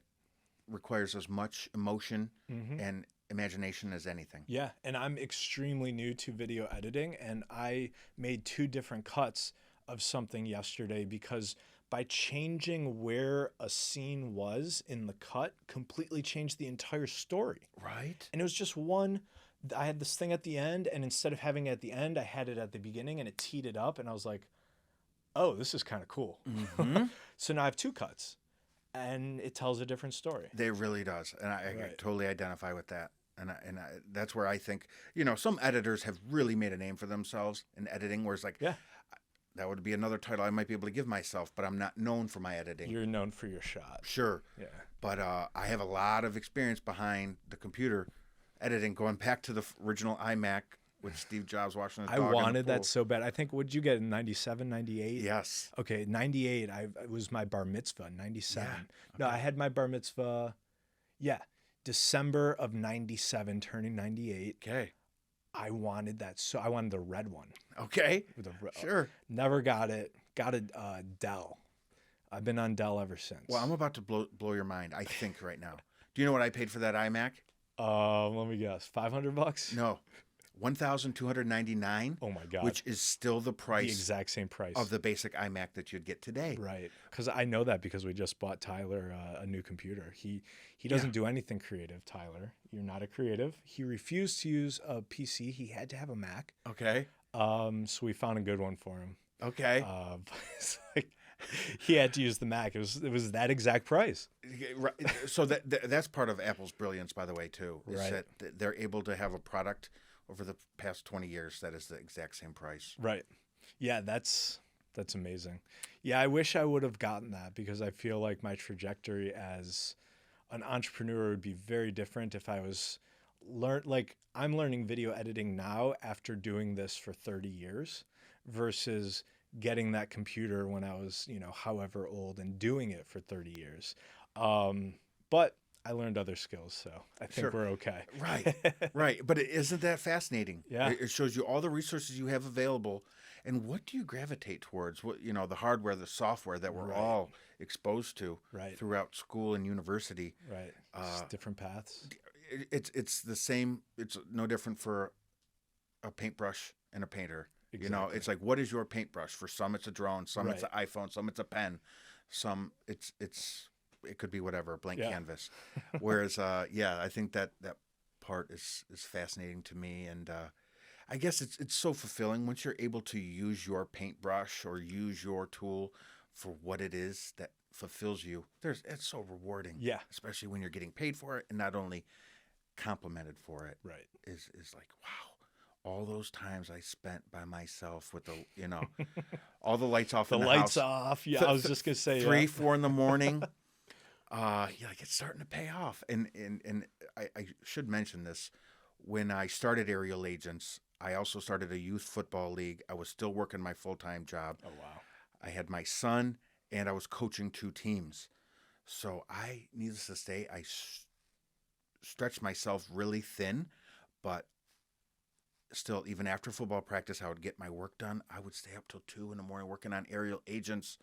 requires as much emotion and imagination as anything. Yeah, and I'm extremely new to video editing, and I made 2 different cuts of something yesterday because by changing where a scene was in the cut completely changed the entire story. Right. And it was just one, I had this thing at the end, and instead of having it at the end, I had it at the beginning, and it teed it up, and I was like, oh, this is kind of cool. So now I have 2 cuts, and it tells a different story. It really does, and I Right. totally identify with that. And that's where I think, some editors have really made a name for themselves in editing, where it's like, Yeah. that would be another title I might be able to give myself, but I'm not known for my editing. You're known for your shot. Sure. Yeah. But I have a lot of experience behind the computer editing, going back to the original iMac with Steve Jobs washing his I dog in the wanted that pool. so bad. I think, would you get in 97, 98? Yes. Okay, 98, it was my bar mitzvah, 97. Yeah, No, I had my bar mitzvah, December of 97, turning 98. Okay. I wanted that, so I wanted the red one. Okay. With a, Sure. Never got it. Got a Dell. I've been on Dell ever since. Well, I'm about to blow your mind, I think, right now. Do you know what I paid for that iMac? Let me guess, $500? No. $1,299. Oh my God. Which is still the the price exact same price. of the basic iMac that you'd get today. Right, because I know that because we just bought Tyler a new computer. He doesn't do anything creative. Tyler, you're not a creative. He refused to use a PC. He had to have a Mac. Okay. So we found a good one for him. Okay. It's like he had to use the Mac. It was that exact price. Right. So that's part of Apple's brilliance, by the way, too. Is Right. that they're able to have a product over the past 20 years that is the exact same price. Right. Yeah, that's amazing. Yeah, I wish I would have gotten that because I feel like my trajectory as an entrepreneur would be very different if I was I'm learning video editing now after doing this for 30 years versus getting that computer when I was, however old and doing it for 30 years. But I learned other skills, so I think Sure. we're okay. Right. Right. But isn't that fascinating? Yeah. It shows you all the resources you have available. And what do you gravitate towards? What, the hardware, the software that we're Right. all exposed to Right. throughout school and university. Right. Just different paths. It's the same. It's no different for a paintbrush and a painter. Exactly. It's like, what is your paintbrush? For some, it's a drone. Some, it's an Right. iPhone. Some, it's a pen. Some, it could be whatever, a blank Yeah. canvas. Whereas, I think that part is fascinating to me, and I guess it's so fulfilling once you're able to use your paintbrush or use your tool for what it is that fulfills you. It's so rewarding. Yeah. Especially when you're getting paid for it and not only complimented for it. Right. Is like, wow. All those times I spent by myself with the, all the lights off The in the lights house. off. Yeah, I was just gonna say 3, 4 in the morning. Like it's starting to pay off. And I should mention this. When I started Aerial Agents, I also started a youth football league. I was still working my full-time job. Oh wow. I had my son, and I was coaching 2 teams. So needless to say, I stretched myself really thin, but still, even after football practice, I would get my work done. I would stay up till 2 in the morning working on aerial agents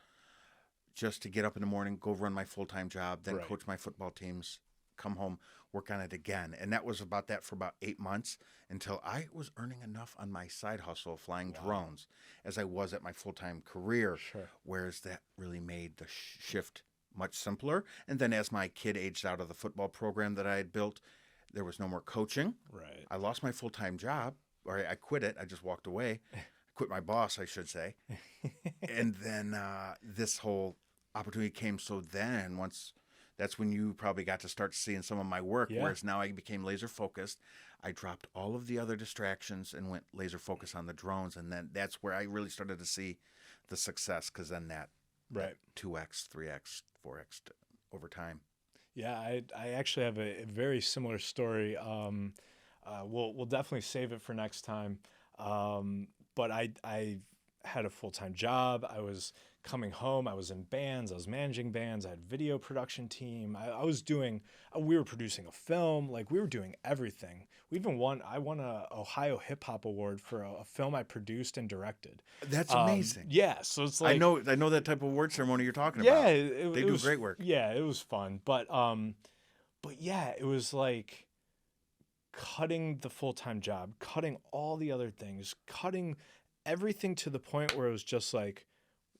just to get up in the morning, go run my full-time job, then Right. coach my football teams, come home, work on it again. And that was about that for about 8 months until I was earning enough on my side hustle flying drones as I was at my full-time career. Sure. Whereas that really made the shift much simpler. And then as my kid aged out of the football program that I had built, there was no more coaching. Right. I lost my full-time job, or I quit it. I just walked away. Quit my boss, I should say. And then this whole opportunity came. So then that's when you probably got to start seeing some of my work, Yeah. whereas now I became laser focused. I dropped all of the other distractions and went laser focused on the drones. And then that's where I really started to see the success, because then that Right. 2x, 3x, 4x over time. Yeah, I actually have a very similar story. We'll definitely save it for next time. But I had a full-time job. I was coming home. I was in bands. I was managing bands. I had video production team. We were producing a film. Like, we were doing everything. I won a Ohio Hip Hop Award for a film I produced and directed. That's amazing. Yeah, so it's like I know that type of award ceremony you're talking yeah, about. They do was great work. Yeah, it was fun, but yeah, it was like cutting the full-time job, cutting all the other things, cutting everything to the point where it was just like,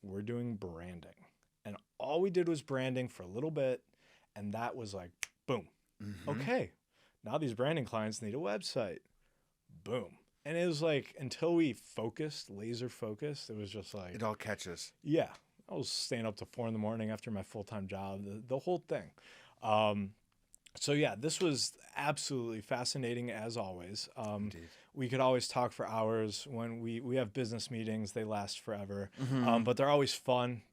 we're doing branding, and all we did was branding for a little bit, and that was like, boom, okay, now these branding clients need a website, boom. And it was like, until we laser focused, it was just like, It all catches. yeah, I was staying up to 4 a.m. after my full-time job, the whole thing. So yeah, this was absolutely fascinating as always. Indeed. We could always talk for hours. When we have business meetings, they last forever, but they're always fun,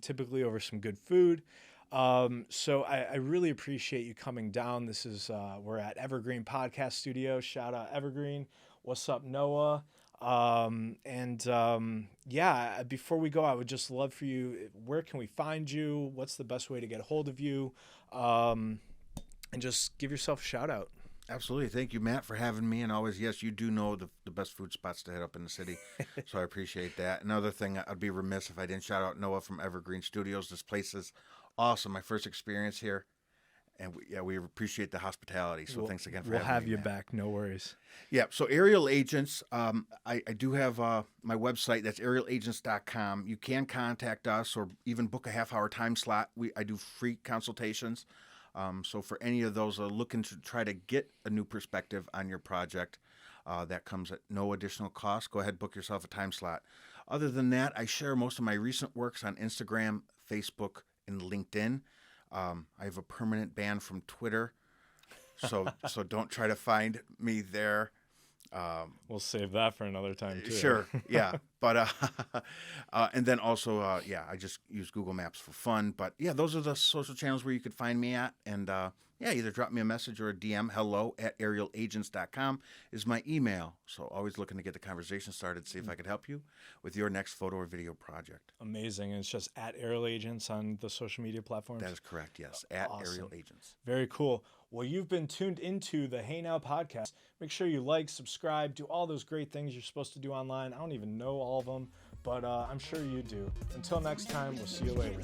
typically over some good food. So I really appreciate you coming down. This is, we're at Evergreen Podcast Studio. Shout out Evergreen. What's up, Noah? Yeah, before we go, I would just love for you, where can we find you? What's the best way to get a hold of you? And just give yourself a shout out. Absolutely. Thank you, Matt, for having me. And always, yes, you do know the best food spots to hit up in the city. So I appreciate that. Another thing, I'd be remiss if I didn't shout out Noah from Evergreen Studios. This place is awesome. My first experience here. And we appreciate the hospitality. So thanks again for We'll having have me, you Matt. back. No worries. Yeah. So Aerial Agents, I do have my website. That's aerialagents.com. You can contact us or even book a half-hour time slot. I do free consultations. So for any of those looking to try to get a new perspective on your project, that comes at no additional cost. Go ahead, book yourself a time slot. Other than that, I share most of my recent works on Instagram, Facebook, and LinkedIn. I have a permanent ban from Twitter, so don't try to find me there. We'll save that for another time too. Sure, yeah, but and then also I just use Google Maps for fun. But yeah, those are the social channels where you could find me at, and either drop me a message or a DM. hello@aerialagents.com is my email. So always looking to get the conversation started, see if I could help you with your next photo or video project. Amazing. And it's just at Aerial Agents on the social media platforms. That is correct. Yes, at Awesome. Aerial Agents. Very cool. Well, you've been tuned into the Hey Now podcast. Make sure you like, subscribe, do all those great things you're supposed to do online. I don't even know all of them, but I'm sure you do. Until next time, we'll see you later.